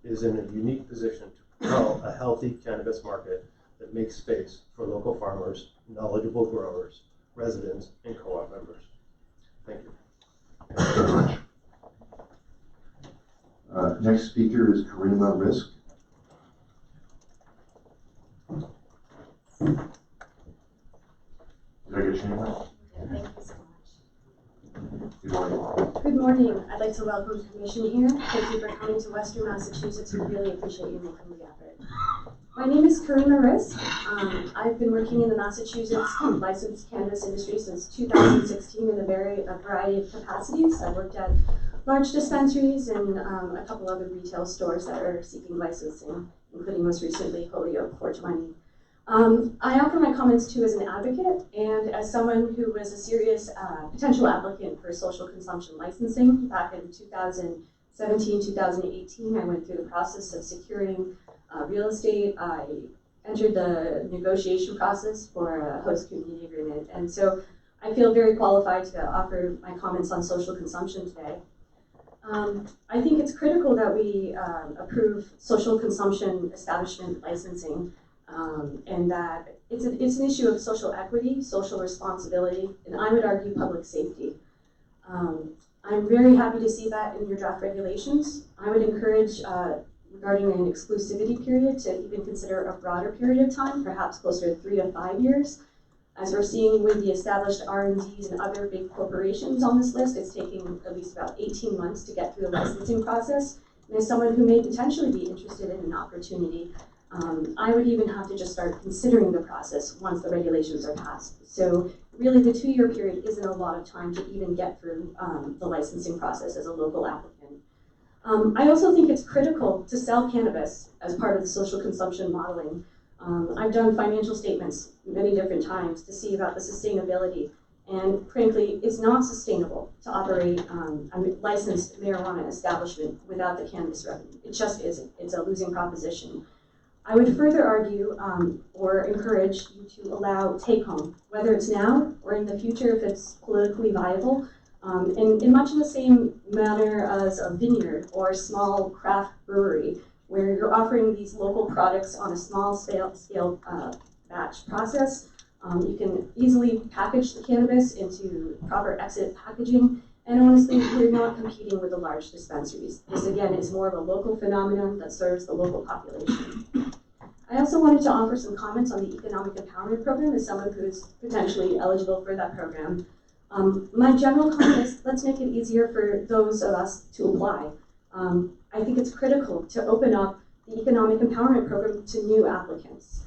is in a unique position to propel a healthy cannabis market that makes space for local farmers, knowledgeable growers, residents, and co-op members. Thank you. Thank you very much. Next speaker is Karima Risk. like to welcome the commission here. Thank you for coming to Western Massachusetts. We really appreciate you making the effort. My name is Norris. I've been working in the Massachusetts licensed cannabis industry since 2016 in a variety of capacities. I've worked at large dispensaries and a couple other retail stores that are seeking licensing, including most recently Holyoke 420. I offer my comments too as an advocate and as someone who was a serious potential applicant for social consumption licensing back in 2017, 2018. I went through the process of securing real estate. I entered the negotiation process for a host community agreement. And so I feel very qualified to offer my comments on social consumption today. I think it's critical that we approve social consumption establishment licensing. And that it's an issue of social equity, social responsibility, and I would argue public safety. I'm very happy to see that in your draft regulations. I would encourage, regarding an exclusivity period, to even consider a broader period of time, perhaps closer to 3 to 5 years. As we're seeing with the established R&Ds and other big corporations on this list, it's taking at least about 18 months to get through the licensing process. And as someone who may potentially be interested in an opportunity, I would even have to just start considering the process once the regulations are passed. So really the 2-year period isn't a lot of time to even get through the licensing process as a local applicant. I also think it's critical to sell cannabis as part of the social consumption modeling. I've done financial statements many different times to see about the sustainability, and frankly, it's not sustainable to operate a licensed marijuana establishment without the cannabis revenue. It just isn't. It's a losing proposition. I would further argue or encourage you to allow take-home, whether it's now or in the future if it's politically viable, and in much of the same manner as a vineyard or a small craft brewery, where you're offering these local products on a small scale batch process. You can easily package the cannabis into proper exit packaging, and honestly, we're not competing with the large dispensaries. This, again, is more of a local phenomenon that serves the local population. I also wanted to offer some comments on the Economic Empowerment Program as someone who is potentially eligible for that program. My general comment is, let's make it easier for those of us to apply. I think it's critical to open up the Economic Empowerment Program to new applicants.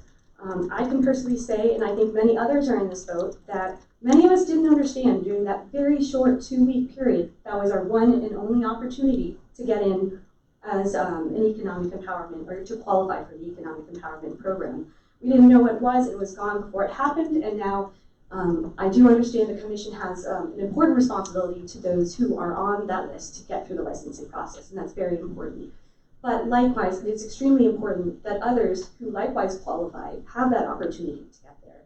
I can personally say, and I think many others are in this boat, that many of us didn't understand during that very short 2-week period that was our one and only opportunity to get in as an economic empowerment, or to qualify for the Economic Empowerment Program. We didn't know what it was gone before it happened, and now I do understand the Commission has an important responsibility to those who are on that list to get through the licensing process, and that's very important. But likewise, it's extremely important that others who likewise qualify have that opportunity to get there.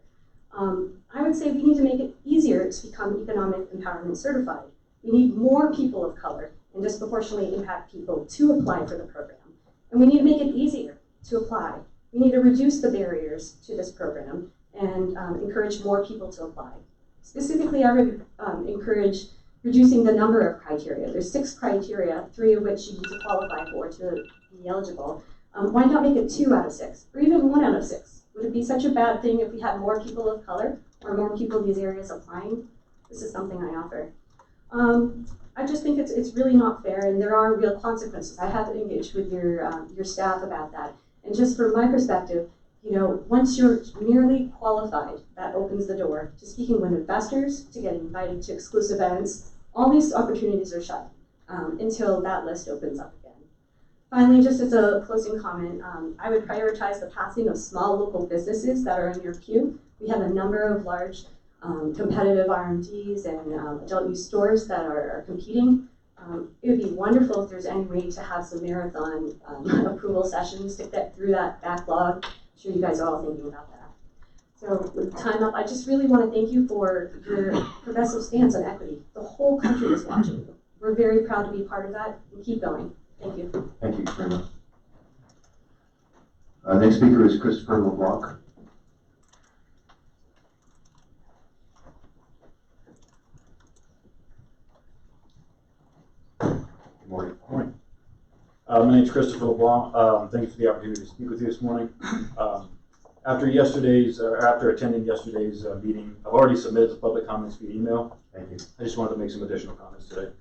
I would say we need to make it easier to become Economic Empowerment Certified. We need more people of color and disproportionately impact people to apply for the program. And we need to make it easier to apply. We need to reduce the barriers to this program and encourage more people to apply. Specifically, I would encourage reducing the number of criteria. There's 6 criteria, 3 of which you need to qualify for to be eligible. Why not make it 2 out of 6, or even 1 out of 6? Would it be such a bad thing if we had more people of color or more people in these areas applying? This is something I offer. I just think it's really not fair, and there are real consequences. I have engaged with your staff about that. And just from my perspective, you know, once you're merely qualified, that opens the door to speaking with investors, to getting invited to exclusive events. All these opportunities are shut until that list opens up again. Finally, just as a closing comment, I would prioritize the passing of small local businesses that are in your queue. We have a number of large competitive RMDs and adult use stores that are competing. It would be wonderful if there's any way to have some marathon approval sessions to get through that backlog. I'm sure you guys are all thinking about that. So with time up, I just really want to thank you for your progressive stance on equity. The whole country is watching. We're very proud to be part of that, and keep going. Thank you. Thank you very much. Next speaker is Christopher LeBlanc. Good morning. My name is Christopher LeBlanc. Thank you for the opportunity to speak with you this morning. After attending yesterday's meeting, I've already submitted the public comments via email. Thank you. I just wanted to make some additional comments today.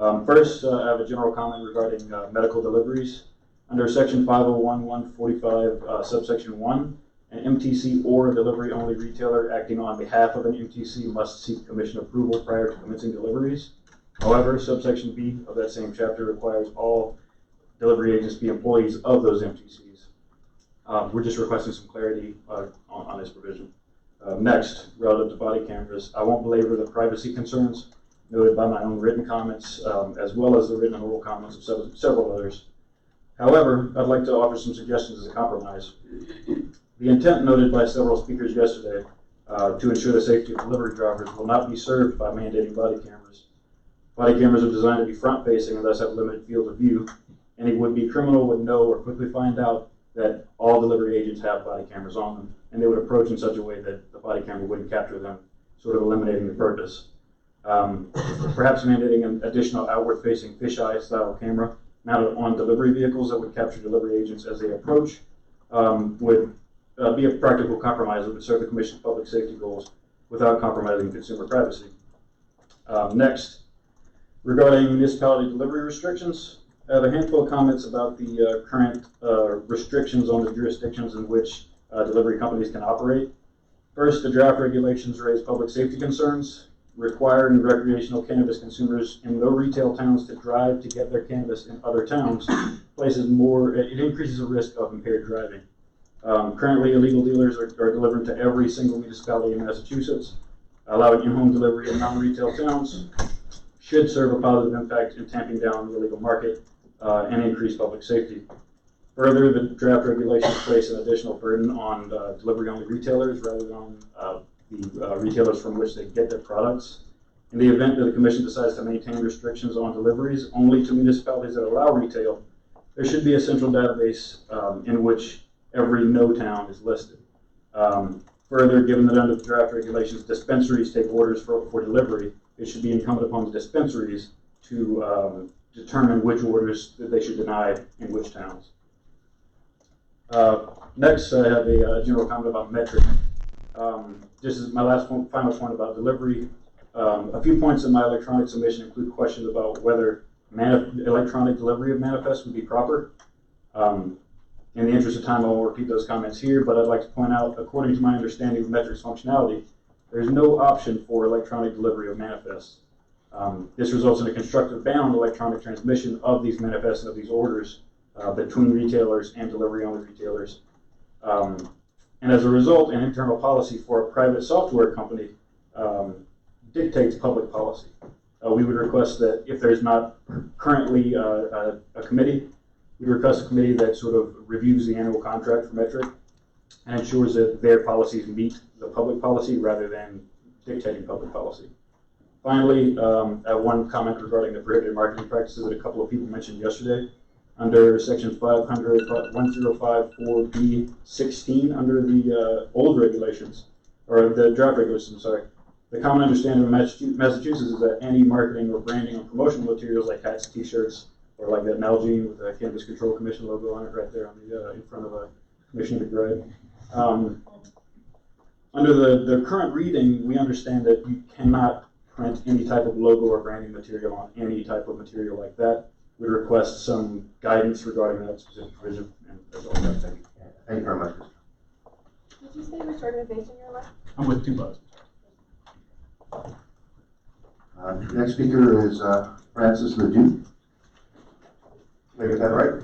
First, I have a general comment regarding medical deliveries. Under Section 501(145), subsection 1, an MTC or a delivery-only retailer acting on behalf of an MTC must seek commission approval prior to commencing deliveries. However, subsection B of that same chapter requires all delivery agents be employees of those MTCs. We're just requesting some clarity on this provision. Next, relative to body cameras, I won't belabor the privacy concerns noted by my own written comments, as well as the written and oral comments of several others. However, I'd like to offer some suggestions as a compromise. The intent noted by several speakers yesterday to ensure the safety of delivery drivers will not be served by mandating body cameras. Body cameras are designed to be front-facing and thus have limited field of view. Any would-be criminal would know or quickly find out that all delivery agents have body cameras on them, and they would approach in such a way that the body camera wouldn't capture them, sort of eliminating the purpose. Perhaps mandating an additional outward-facing fisheye style camera mounted on delivery vehicles that would capture delivery agents as they approach would be a practical compromise that would serve the Commission's public safety goals without compromising consumer privacy. Next, regarding municipality delivery restrictions, I have a handful of comments about the current restrictions on the jurisdictions in which delivery companies can operate. First, the draft regulations raise public safety concerns, requiring recreational cannabis consumers in no retail towns to drive to get their cannabis in other towns it increases the risk of impaired driving. Currently, illegal dealers are delivering to every single municipality in Massachusetts. Allowing in-home delivery in non-retail towns should serve a positive impact in tamping down the illegal market and increase public safety. Further, the draft regulations place an additional burden on delivery-only retailers rather than on the retailers from which they get their products. In the event that the Commission decides to maintain restrictions on deliveries only to municipalities that allow retail, there should be a central database in which every no town is listed. Further, given that under the draft regulations, dispensaries take orders for delivery, it should be incumbent upon the dispensaries to determine which orders that they should deny in which towns. Next, I have a general comment about metric. This is my final point about delivery. A few points in my electronic submission include questions about whether electronic delivery of manifests would be proper. In the interest of time, I won't repeat those comments here, but I'd like to point out, according to my understanding of metric's functionality, there's no option for electronic delivery of manifests. This results in a constructive ban on electronic transmission of these manifests and of these orders between retailers and delivery-only retailers. And as a result, an internal policy for a private software company dictates public policy. We would request that if there's not currently a committee, we request a committee that sort of reviews the annual contract for Metric and ensures that their policies meet the public policy rather than dictating public policy. Finally, I have one comment regarding the prohibited marketing practices that a couple of people mentioned yesterday. Under Section 500.1054B16, under the old regulations, or the draft regulations, sorry, the common understanding of Massachusetts is that any marketing or branding on promotional materials like hats, t-shirts, or like that Nalgene with the Cannabis Control Commission logo on it right there on the in front of a commission to grade. Under the current reading, we understand that you cannot print any type of logo or branding material on any type of material like that. We request some guidance regarding that specific provision, and that's all I have. Thank you. Thank you very much. Did you say which organization you're with? I'm with 2 Bucks. Next speaker is Francis Ledoux. Did I get that right?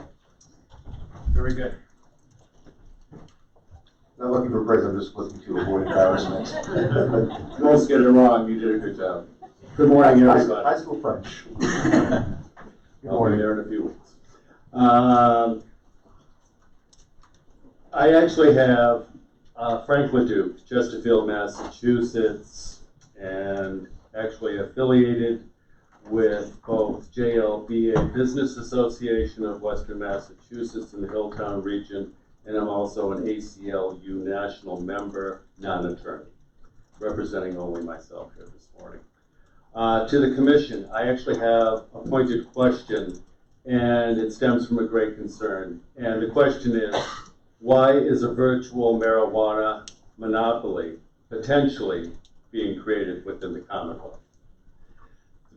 Very good. Not looking for praise, I'm just looking to avoid embarrassment. Don't get it wrong, you did a good job. Good morning, everybody. High school French. I'll be there in a few weeks. I actually have Frank Ledoux, Chesterfield, Massachusetts, and actually affiliated with both JLBA Business Association of Western Massachusetts in the Hilltown region, and I'm also an ACLU national member, non-attorney, representing only myself here this morning. To the commission, I actually have a pointed question, and it stems from a great concern. And the question is, why is a virtual marijuana monopoly potentially being created within the Commonwealth?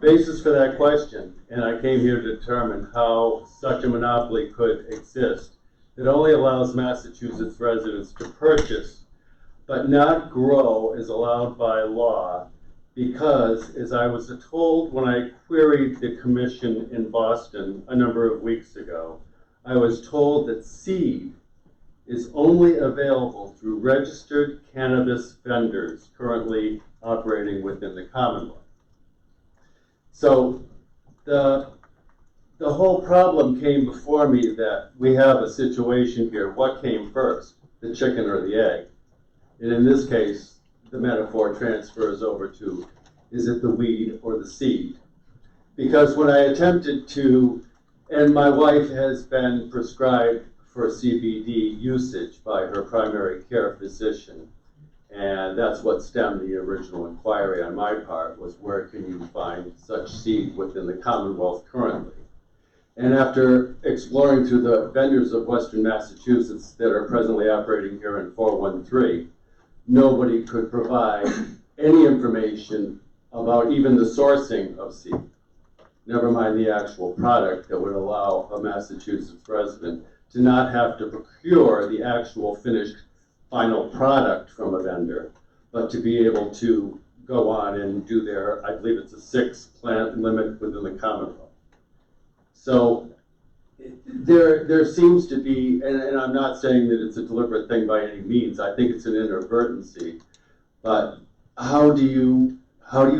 basis for that question, and I came here to determine how such a monopoly could exist that only allows Massachusetts residents to purchase but not grow is allowed by law, because, as I was told when I queried the commission in Boston a number of weeks ago, I was told that seed is only available through registered cannabis vendors currently operating within the Commonwealth. So the whole problem came before me that we have a situation here. What came first, the chicken or the egg? And in this case, the metaphor transfers over to, is it the weed or the seed? Because when I attempted to, and my wife has been prescribed for CBD usage by her primary care physician, and that's what stemmed the original inquiry on my part, was where can you find such seed within the Commonwealth currently? And after exploring through the vendors of Western Massachusetts that are presently operating here in 413, nobody could provide any information about even the sourcing of seed, never mind the actual product that would allow a Massachusetts resident to not have to procure the actual finished final product from a vendor, but to be able to go on and do their, I believe it's a 6-plant limit within the Commonwealth. So there seems to be, and I'm not saying that it's a deliberate thing by any means, I think it's an inadvertency, but how do you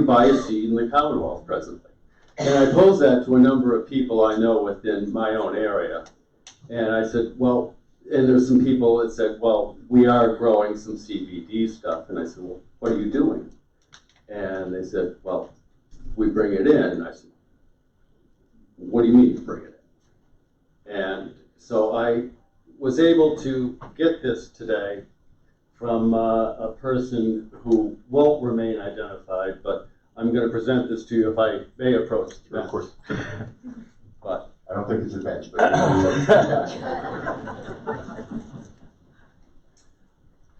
buy a seed in the Commonwealth presently? And I posed that to a number of people I know within my own area. And I said, well, and there's some people that said, well, we are growing some CBD stuff. And I said, well, what are you doing? And they said, well, we bring it in. And I said, what do you mean you bring it in? And so I was able to get this today from a person who won't remain identified, but I'm going to present this to you if I may approach the bench. Of course. But I don't think it's a bench, but.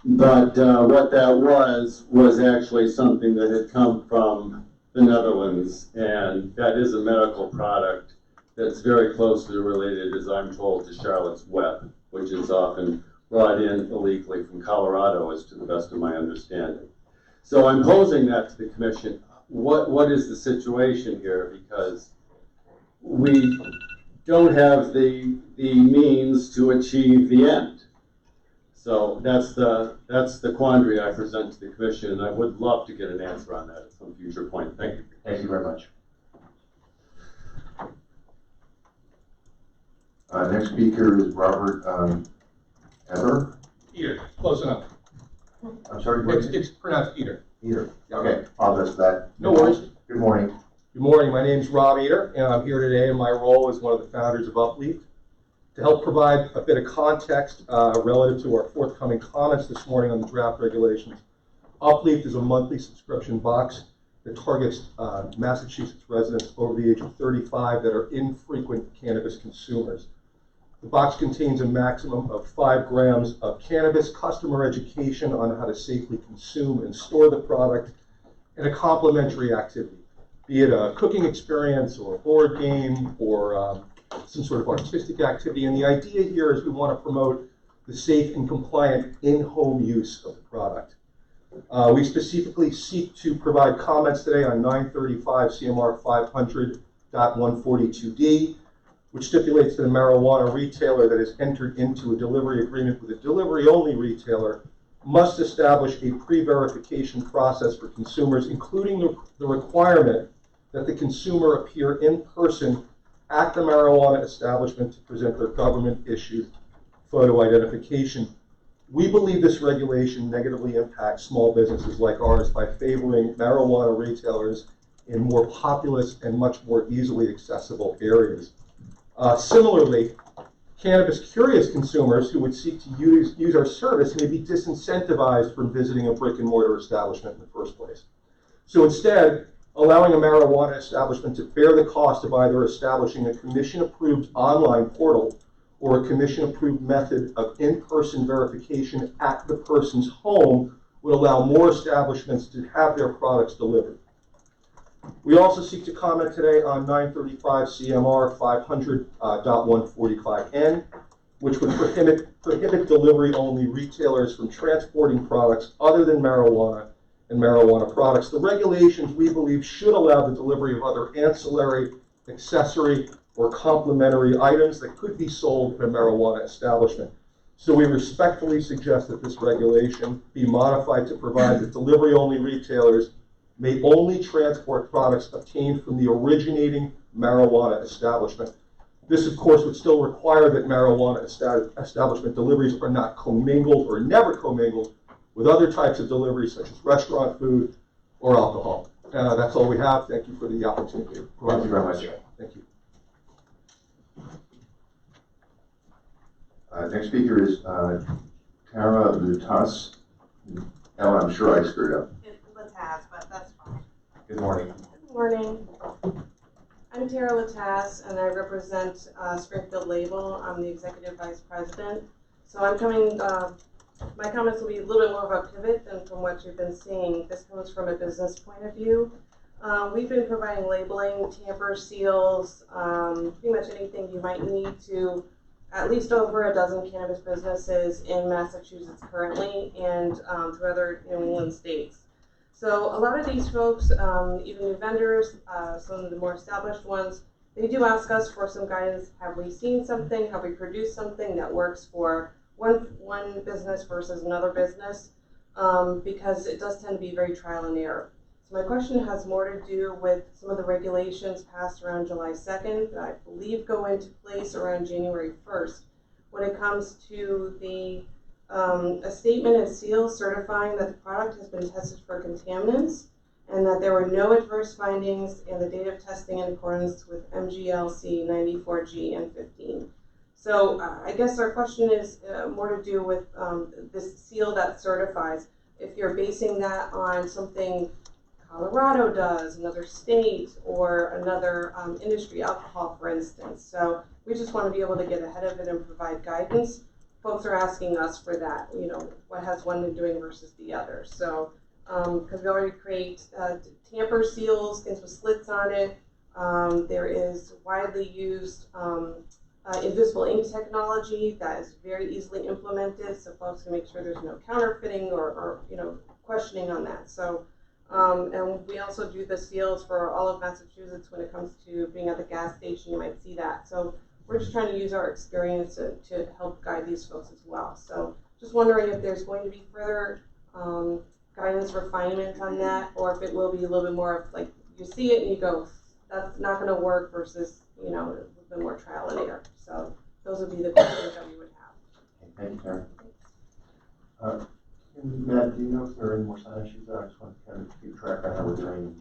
But what that was actually something that had come from the Netherlands, and that is a medical product that's very closely related, as I'm told, to Charlotte's Web, which is often brought in illegally from Colorado, as to the best of my understanding. So I'm posing that to the commission. What is the situation here? Because we don't have the means to achieve the end. So that's the quandary I present to the commission, and I would love to get an answer on that at some future point. Thank you. Thank you very much. Next speaker is Robert Eber. Eater, close enough. I'm sorry, what is it? It's pronounced Eater. Eater. Okay, apologize for that. No worries. Good morning. Good morning, my name's Rob Eater, and I'm here today in my role as one of the founders of Upleaf to help provide a bit of context relative to our forthcoming comments this morning on the draft regulations. Upleaf is a monthly subscription box that targets Massachusetts residents over the age of 35 that are infrequent cannabis consumers. The box contains a maximum of 5 grams of cannabis, customer education on how to safely consume and store the product, and a complementary activity, be it a cooking experience or a board game or some sort of artistic activity. And the idea here is we want to promote the safe and compliant in-home use of the product. We specifically seek to provide comments today on 935 CMR 500.142D, which stipulates that a marijuana retailer that has entered into a delivery agreement with a delivery-only retailer must establish a pre-verification process for consumers, including the requirement that the consumer appear in person at the marijuana establishment to present their government-issued photo identification. We believe this regulation negatively impacts small businesses like ours by favoring marijuana retailers in more populous and much more easily accessible areas. Similarly, cannabis-curious consumers who would seek to use our service may be disincentivized from visiting a brick-and-mortar establishment in the first place. So instead, allowing a marijuana establishment to bear the cost of either establishing a commission-approved online portal or a commission-approved method of in-person verification at the person's home would allow more establishments to have their products delivered. We also seek to comment today on 935 CMR 500.145N, which would prohibit delivery-only retailers from transporting products other than marijuana and marijuana products. The regulations, we believe, should allow the delivery of other ancillary, accessory, or complementary items that could be sold in a marijuana establishment. So we respectfully suggest that this regulation be modified to provide that delivery-only retailers may only transport products obtained from the originating marijuana establishment. This, of course, would still require that marijuana establishment deliveries are not commingled or never commingled with other types of deliveries, such as restaurant food or alcohol. That's all we have. Thank you for the opportunity. Thank you very much. Thank you. Next speaker is Tara Lutas. Ellen, I'm sure I screwed up. It's Lataz, but that's fine. Good morning. Good morning. I'm Tara Lataz, and I represent Springfield Label. I'm the Executive Vice President. So I'm coming, my comments will be a little bit more of a pivot than from what you've been seeing. This comes from a business point of view. We've been providing labeling, tamper seals, pretty much anything you might need to at least over a dozen cannabis businesses in Massachusetts currently, and through other New England states. So a lot of these folks, even new vendors, some of the more established ones, they do ask us for some guidance. Have we seen something? Have we produced something that works for one business versus another business? Because it does tend to be very trial and error. So my question has more to do with some of the regulations passed around July 2nd that I believe go into place around January 1st when it comes to the a statement and seal certifying that the product has been tested for contaminants and that there were no adverse findings and the date of testing in accordance with MGLC 94G and 15. So I guess our question is more to do with this seal that certifies. If you're basing that on something Colorado does, another state, or another industry, alcohol, for instance. So we just want to be able to get ahead of it and provide guidance. Folks are asking us for that, you know, what has one been doing versus the other. So, because we already create tamper seals, things with slits on it. There is widely used invisible ink technology that is very easily implemented, so folks can make sure there's no counterfeiting or you know, questioning on that. So. And we also do the seals for all of Massachusetts when it comes to being at the gas station. You might see that. So we're just trying to use our experience to help guide these folks as well. So just wondering if there's going to be further guidance, refinement on that, or if it will be a little bit more of like you see it and you go, that's not going to work versus, you know, a little bit more trial and error. So those would be the questions that we would have. Okay, thank you, Karen. Matt, do you know if there are any more sign issues? I just want to kind of keep track on how we're doing.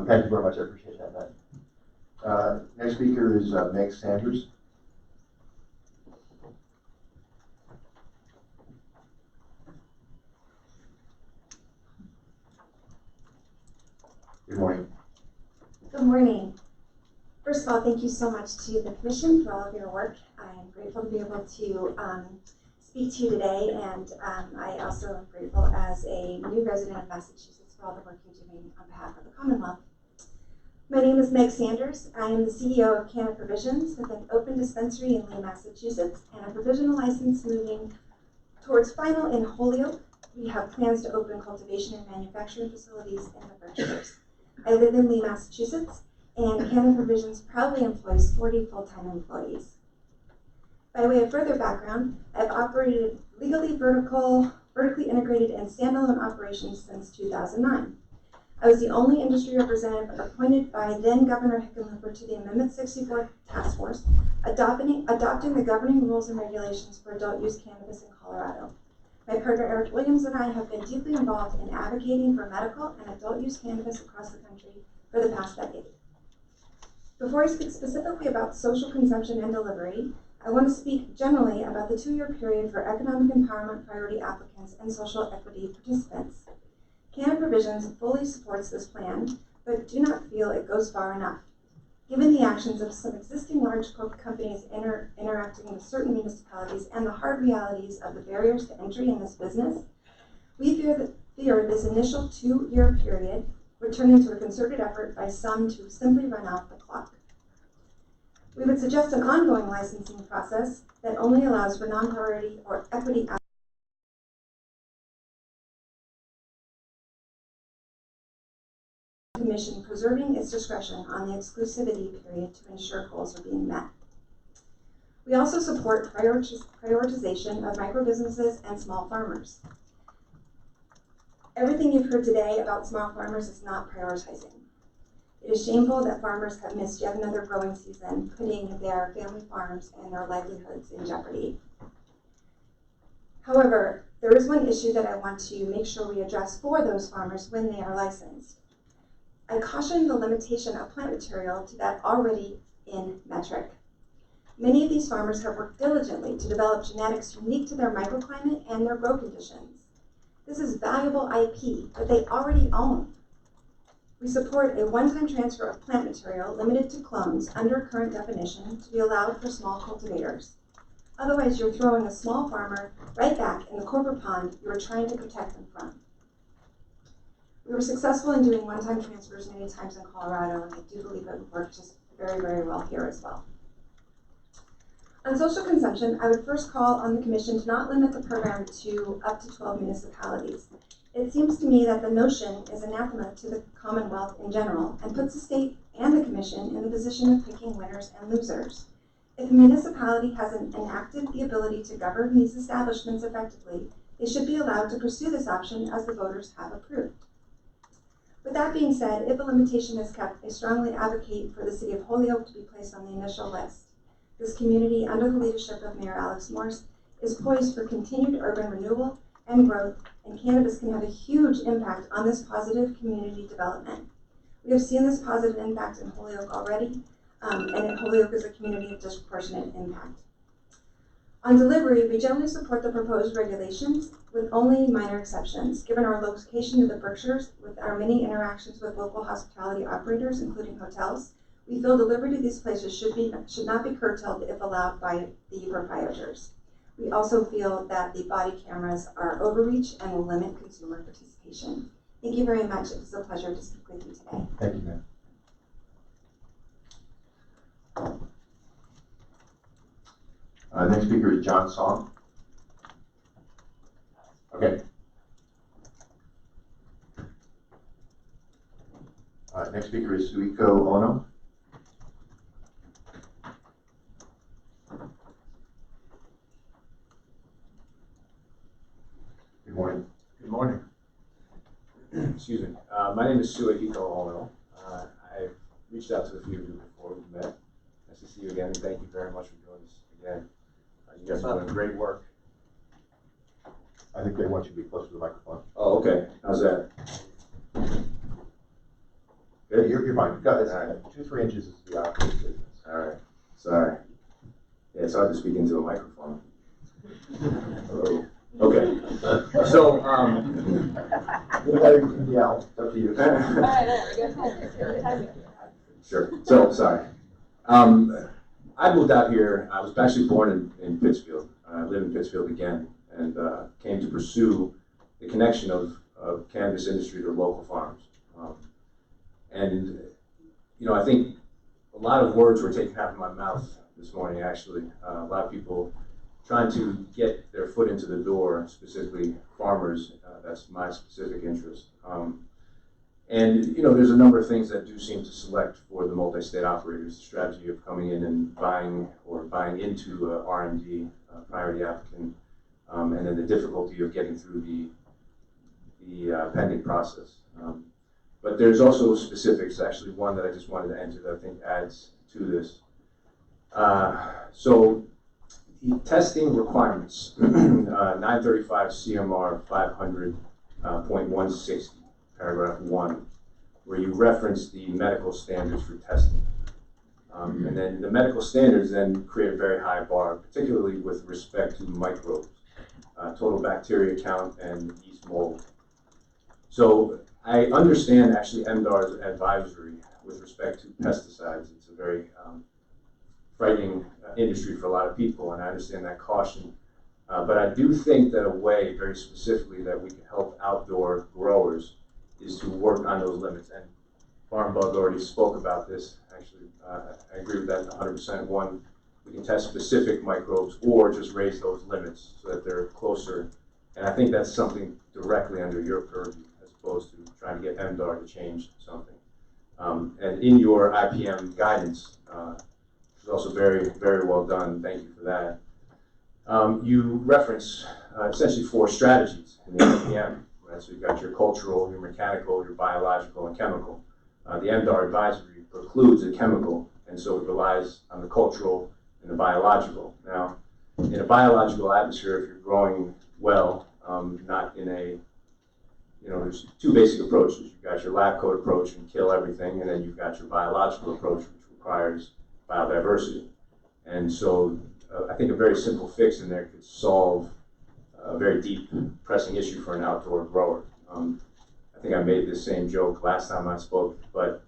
Thank you very much. I appreciate that, Matt. Next speaker is Meg Sanders. Good morning. Good morning. First of all, thank you so much to the Commission for all of your work. I am grateful to be able to speak to you today, and I also am grateful as a new resident of Massachusetts for all the work you're doing on behalf of the Commonwealth. My name is Meg Sanders. I am the CEO of Cannabis Provisions with an open dispensary in Lee, Massachusetts, and a provisional license moving towards final in Holyoke. We have plans to open cultivation and manufacturing facilities in the Berkshires. I live in Lee, Massachusetts, and Cannabis Provisions proudly employs 40 full-time employees. By way of further background, I've operated legally vertically integrated and standalone operations since 2009. I was the only industry representative appointed by then Governor Hickenlooper to the Amendment 64 Task Force, adopting the governing rules and regulations for adult use cannabis in Colorado. My partner Eric Williams and I have been deeply involved in advocating for medical and adult use cannabis across the country for the past decade. Before I speak specifically about social consumption and delivery, I want to speak generally about the 2-year period for economic empowerment priority applicants and social equity participants. Cannabis Provisions fully supports this plan, but do not feel it goes far enough. Given the actions of some existing large companies interacting with certain municipalities and the hard realities of the barriers to entry in this business, we fear this initial 2-year period would turn into a concerted effort by some to simply run out the clock. We would suggest an ongoing licensing process that only allows for non-priority or equity Commission preserving its discretion on the exclusivity period to ensure goals are being met. We also support prioritization of micro-businesses and small farmers. Everything you've heard today about small farmers is not prioritizing. It is shameful that farmers have missed yet another growing season, putting their family farms and their livelihoods in jeopardy. However, there is one issue that I want to make sure we address for those farmers when they are licensed. I caution the limitation of plant material to that already in metric. Many of these farmers have worked diligently to develop genetics unique to their microclimate and their grow conditions. This is valuable IP that they already own. We support a one-time transfer of plant material limited to clones under current definition to be allowed for small cultivators. Otherwise, you're throwing a small farmer right back in the corporate pond you were trying to protect them from. We were successful in doing one-time transfers many times in Colorado, and I do believe it would work just very, very well here as well. On social consumption, I would first call on the Commission to not limit the program to up to 12 municipalities. It seems to me that the notion is anathema to the Commonwealth in general and puts the state and the Commission in the position of picking winners and losers. If a municipality hasn't enacted the ability to govern these establishments effectively, they should be allowed to pursue this option as the voters have approved. With that being said, if a limitation is kept, I strongly advocate for the City of Holyoke to be placed on the initial list. This community, under the leadership of Mayor Alex Morse, is poised for continued urban renewal and growth, and cannabis can have a huge impact on this positive community development. We have seen this positive impact in Holyoke already, and Holyoke is a community of disproportionate impact. On delivery, we generally support the proposed regulations with only minor exceptions. Given our location in the Berkshires, with our many interactions with local hospitality operators, including hotels, we feel delivery to these places should not be curtailed if allowed by the proprietors. We also feel that the body cameras are overreach and will limit consumer participation. Thank you very much. It was a pleasure to speak with you today. Thank you, ma'am. Next speaker is John Song. Okay. Next speaker is Suiko Ono. Good morning. Good morning. Excuse me. My name is Suiko Ono. I reached out to a few of you before we met. Nice to see you again, and thank you very much for doing this again. You guys are doing great work. I think they want you to be close to the microphone. Oh, okay. How's that? Good? You're fine. Got this. All right. 2-3 inches is the opposite business. All right. Sorry. Yeah, it's hard to speak into a microphone. Hello. Okay. So, yeah, it's up to you. Sure. So, sorry. I moved out here. I was actually born in Pittsfield. I live in Pittsfield again, and came to pursue the connection of cannabis industry to local farms. And, you know, I think a lot of words were taken out of my mouth this morning, actually. A lot of people trying to get their foot into the door, specifically farmers. That's my specific interest. And, you know, there's a number of things that do seem to select for the multi-state operators, the strategy of coming in and buying into R&D, priority applicant, and then the difficulty of getting through the pending process. But there's also specifics, actually one that I just wanted to enter that I think adds to this. So the testing requirements, 935 CMR 500.160, paragraph 1, where you reference the medical standards for testing. And then the medical standards then create a very high bar, particularly with respect to microbes, total bacteria count, and yeast mold. So I understand actually MDAR's advisory with respect to pesticides. It's a very frightening industry for a lot of people, and I understand that caution. But I do think that a way, very specifically, that we can help outdoor growers is to work on those limits. And Farm Bug already spoke about this. Actually, I agree with that 100%. One, we can test specific microbes or just raise those limits so that they're closer. And I think that's something directly under your purview as opposed to trying to get MDR to change something. And in your IPM guidance, which is also very, very well done, thank you for that. You reference essentially 4 strategies in the IPM. Right? So you've got your cultural, your mechanical, your biological, and chemical. The MDR advisory precludes a chemical, and so it relies on the cultural and the biological. Now, in a biological atmosphere, if you're growing well, not in a, there's 2 basic approaches. You've got your lab coat approach and kill everything, and then you've got your biological approach, which requires biodiversity. And so I think a very simple fix in there could solve a very deep, pressing issue for an outdoor grower. I think I made this same joke last time I spoke, but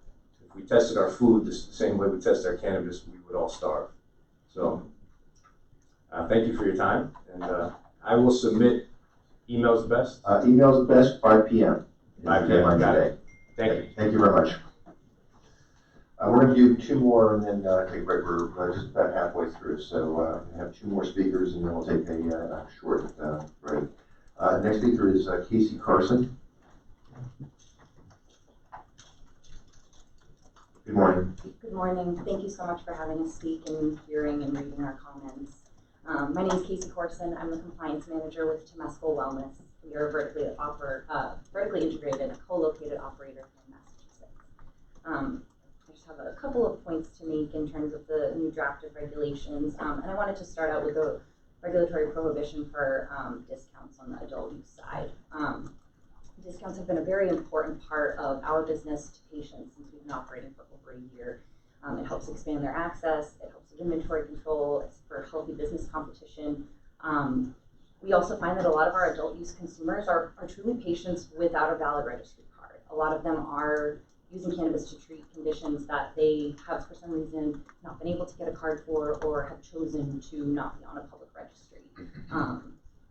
if we tested our food the same way we test our cannabis, we would all starve. So thank you for your time, and I will submit emails best. Emails best 5 p.m. 5 p.m. on Got today. it. Thank you. Thank you very much. We're going to do 2 more and then take a break. We're just about halfway through, so we have 2 more speakers and then we'll take a short break. Next speaker is Casey Carson. Good morning. Good morning. Thank you so much for having us speak and hearing and reading our comments. My name is Casey Corson. I'm the compliance manager with Temescal Wellness. We are a vertically integrated, co-located operator here in Massachusetts. I just have a couple of points to make in terms of the new draft of regulations. And I wanted to start out with a regulatory prohibition for discounts on the adult use side. Discounts have been a very important part of our business to patients since we've been operating for over a year. It helps expand their access, it helps with inventory control, it's for healthy business competition. We also find that a lot of our adult use consumers are truly patients without a valid registry card. A lot of them are using cannabis to treat conditions that they have for some reason not been able to get a card for or have chosen to not be on a public registry.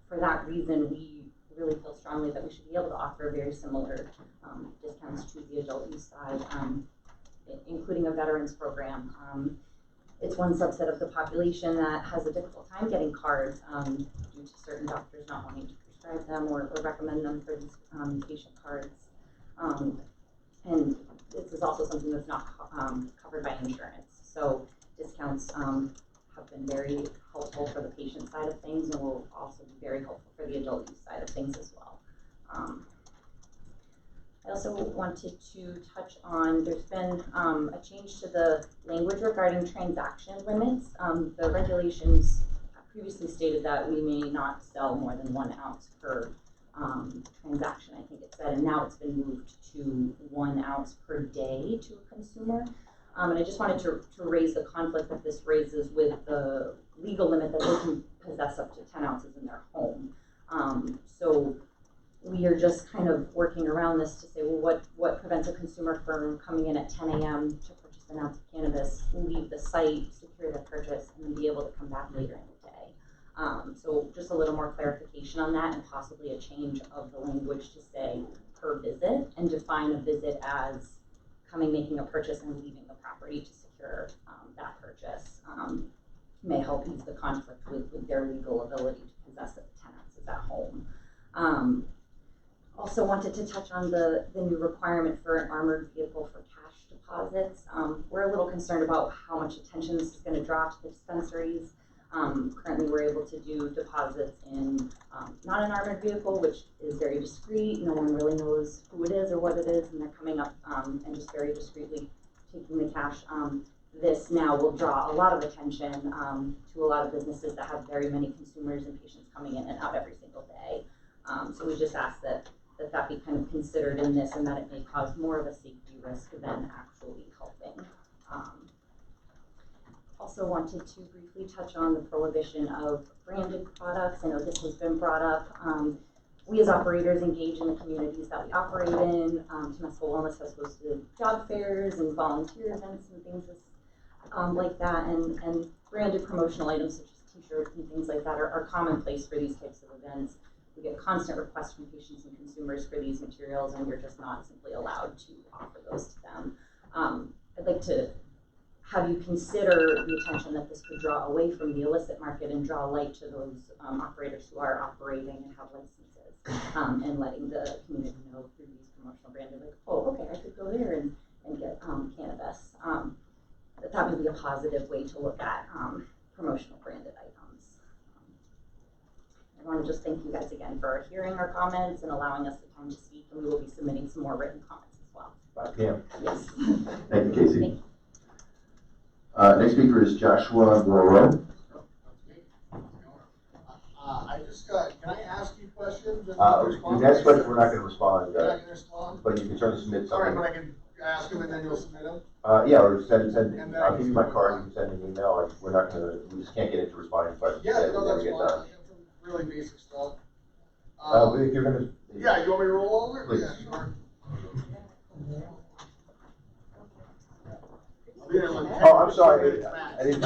For that reason, we really feel strongly that we should be able to offer very similar discounts to the adult use side, including a veterans program. It's one subset of the population that has a difficult time getting cards due to certain doctors not wanting to prescribe them or recommend them for these patient cards. And this is also something that's not covered by insurance. So discounts have been very helpful for the patient side of things and will also be very helpful for the adult use side of things as well. I also wanted to touch on, there's been a change to the language regarding transaction limits. The regulations previously stated that we may not sell more than 1 ounce per transaction, I think it said, and now it's been moved to 1 ounce per day to a consumer. And I just wanted to raise the conflict that this raises with the legal limit that they can possess up to 10 ounces in their home. So we are just kind of working around this to say, well, what prevents a consumer from coming in at 10 a.m. to purchase an ounce of cannabis, leave the site, secure their purchase, and then be able to come back later in the day. So just a little more clarification on that and possibly a change of the language to say per visit and define a visit as coming, making a purchase, and leaving the property to secure that purchase. May help ease the conflict with their legal ability to possess 10 ounces at home. Also wanted to touch on the new requirement for an armored vehicle for cash deposits. We're a little concerned about how much attention this is going to draw to the dispensaries. Currently we're able to do deposits in not an armored vehicle, which is very discreet. No one really knows who it is or what it is, and they're coming up and just very discreetly taking the cash. This now will draw a lot of attention to a lot of businesses that have very many consumers and patients coming in and out every single day. So we just ask that be kind of considered in this and that it may cause more of a safety risk than actually helping. Also wanted to briefly touch on the prohibition of branded products. I know this has been brought up. We as operators engage in the communities that we operate in. Temescal Wellness has hosted job fairs and volunteer events and things like that, and branded promotional items such as t-shirts and things like that are commonplace for these types of events. we get constant requests from patients and consumers for these materials, and we're just not simply allowed to offer those to them. I'd like to have you consider the attention that this could draw away from the illicit market and draw light to those operators who are operating and have licenses, and letting the community know through these promotional branding, like, oh, okay, I could go there and get cannabis. That would be a positive way to look at promotional branded items. I want to just thank you guys again for hearing our comments and allowing us the time to speak, and we will be submitting some more written comments as well. 5 p.m. Yes. Thank you, Casey. Thank you. Next speaker is Joshua Moreau. I just can I ask you questions? The next question, we're not going to respond. You're not going to respond? But you can certainly submit All right, something. but I can ask them and then you'll submit them? Yeah, or send. And I'll give you my card. You can send an email. We're not going to. We just can't get into responding questions. Yeah, no, that's get fine. done. Really basic stuff. But if you're going to. Yeah, you want me to roll over? Please. Yeah, sure. Oh, I'm sorry. I didn't.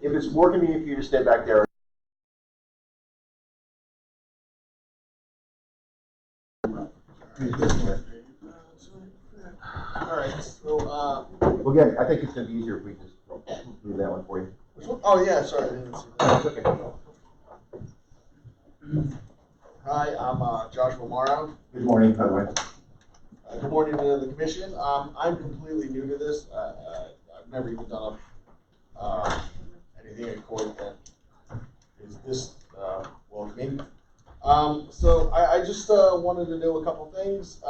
If it's more convenient for you to stay back there. All right, so, Well, again, I think it's going to be easier if we just do that one for you. oh yeah, sorry, I didn't see that. That's okay. Hi, I'm Joshua Morrow. Good morning, by the way. Good morning to the commission. I'm completely new to this. I've never even done anything in court that is this welcoming. So I just wanted to know a couple things.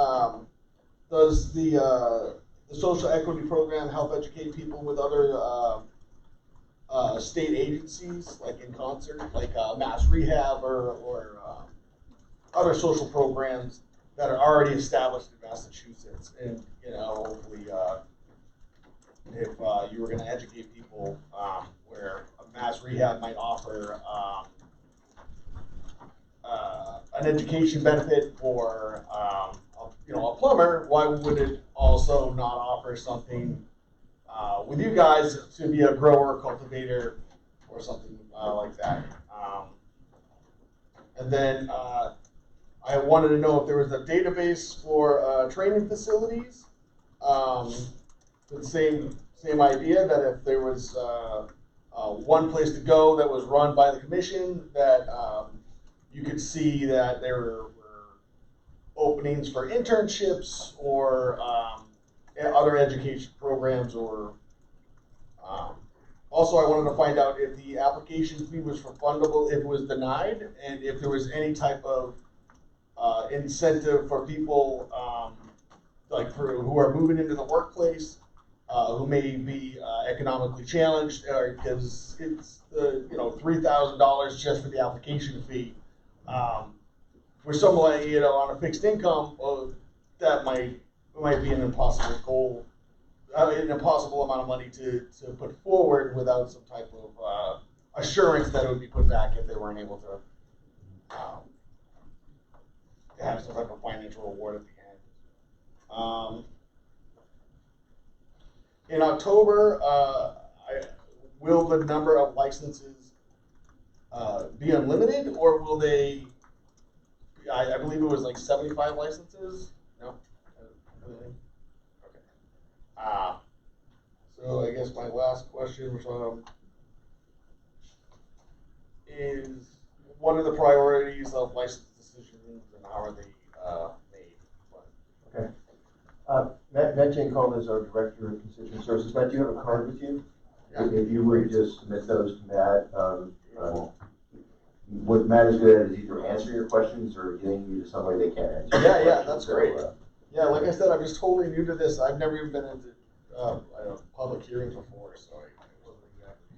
Does the social equity program help educate people with other state agencies, like in concert, like mass rehab or other social programs that are already established in Massachusetts? And hopefully, if you were going to educate people, where a mass rehab might offer an education benefit for a plumber, why would it also not offer something with you guys to be a grower, cultivator, or something like that? And then I wanted to know if there was a database for training facilities. The same idea, that if there was one place to go that was run by the commission, that you could see that there were openings for internships or other education programs, or also I wanted to find out if the application fee was refundable if it was denied, and if there was any type of incentive for people who are moving into the workplace, who may be economically challenged, because it's $3,000 just for the application fee. For someone on a fixed income, that might be an impossible goal, an impossible amount of money to put forward without some type of assurance that it would be put back if they weren't able to have some type of financial reward at the end. In October, will the number of licenses be unlimited, or will they? I believe it was like 75 licenses. No. Okay. So I guess my last question is, what are the priorities of license decisions, and how are they made? Okay. Matt Jane Coleman is our Director of Constituent Services. Matt, do you have a card with you? Yeah. If you would just submit those to Matt. What Matt is good at is either answering your questions or getting you to somebody they can't answer. Yeah, that's great. Yeah, like I said, I'm just totally new to this. I've never even been into public hearings before, so I wasn't exactly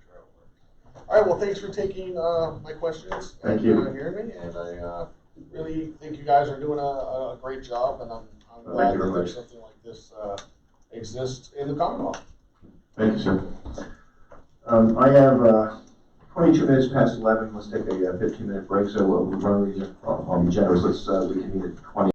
sure how it worked. All right, well, thanks for taking my questions. Thank you. And hearing me, and I really think you guys are doing a great job, and I'm glad that there's something like this exists in the Commonwealth. Thank you, sir. I have 22 minutes past 11. Let's take a 15-minute break. So we're running generous. We can meet at 20.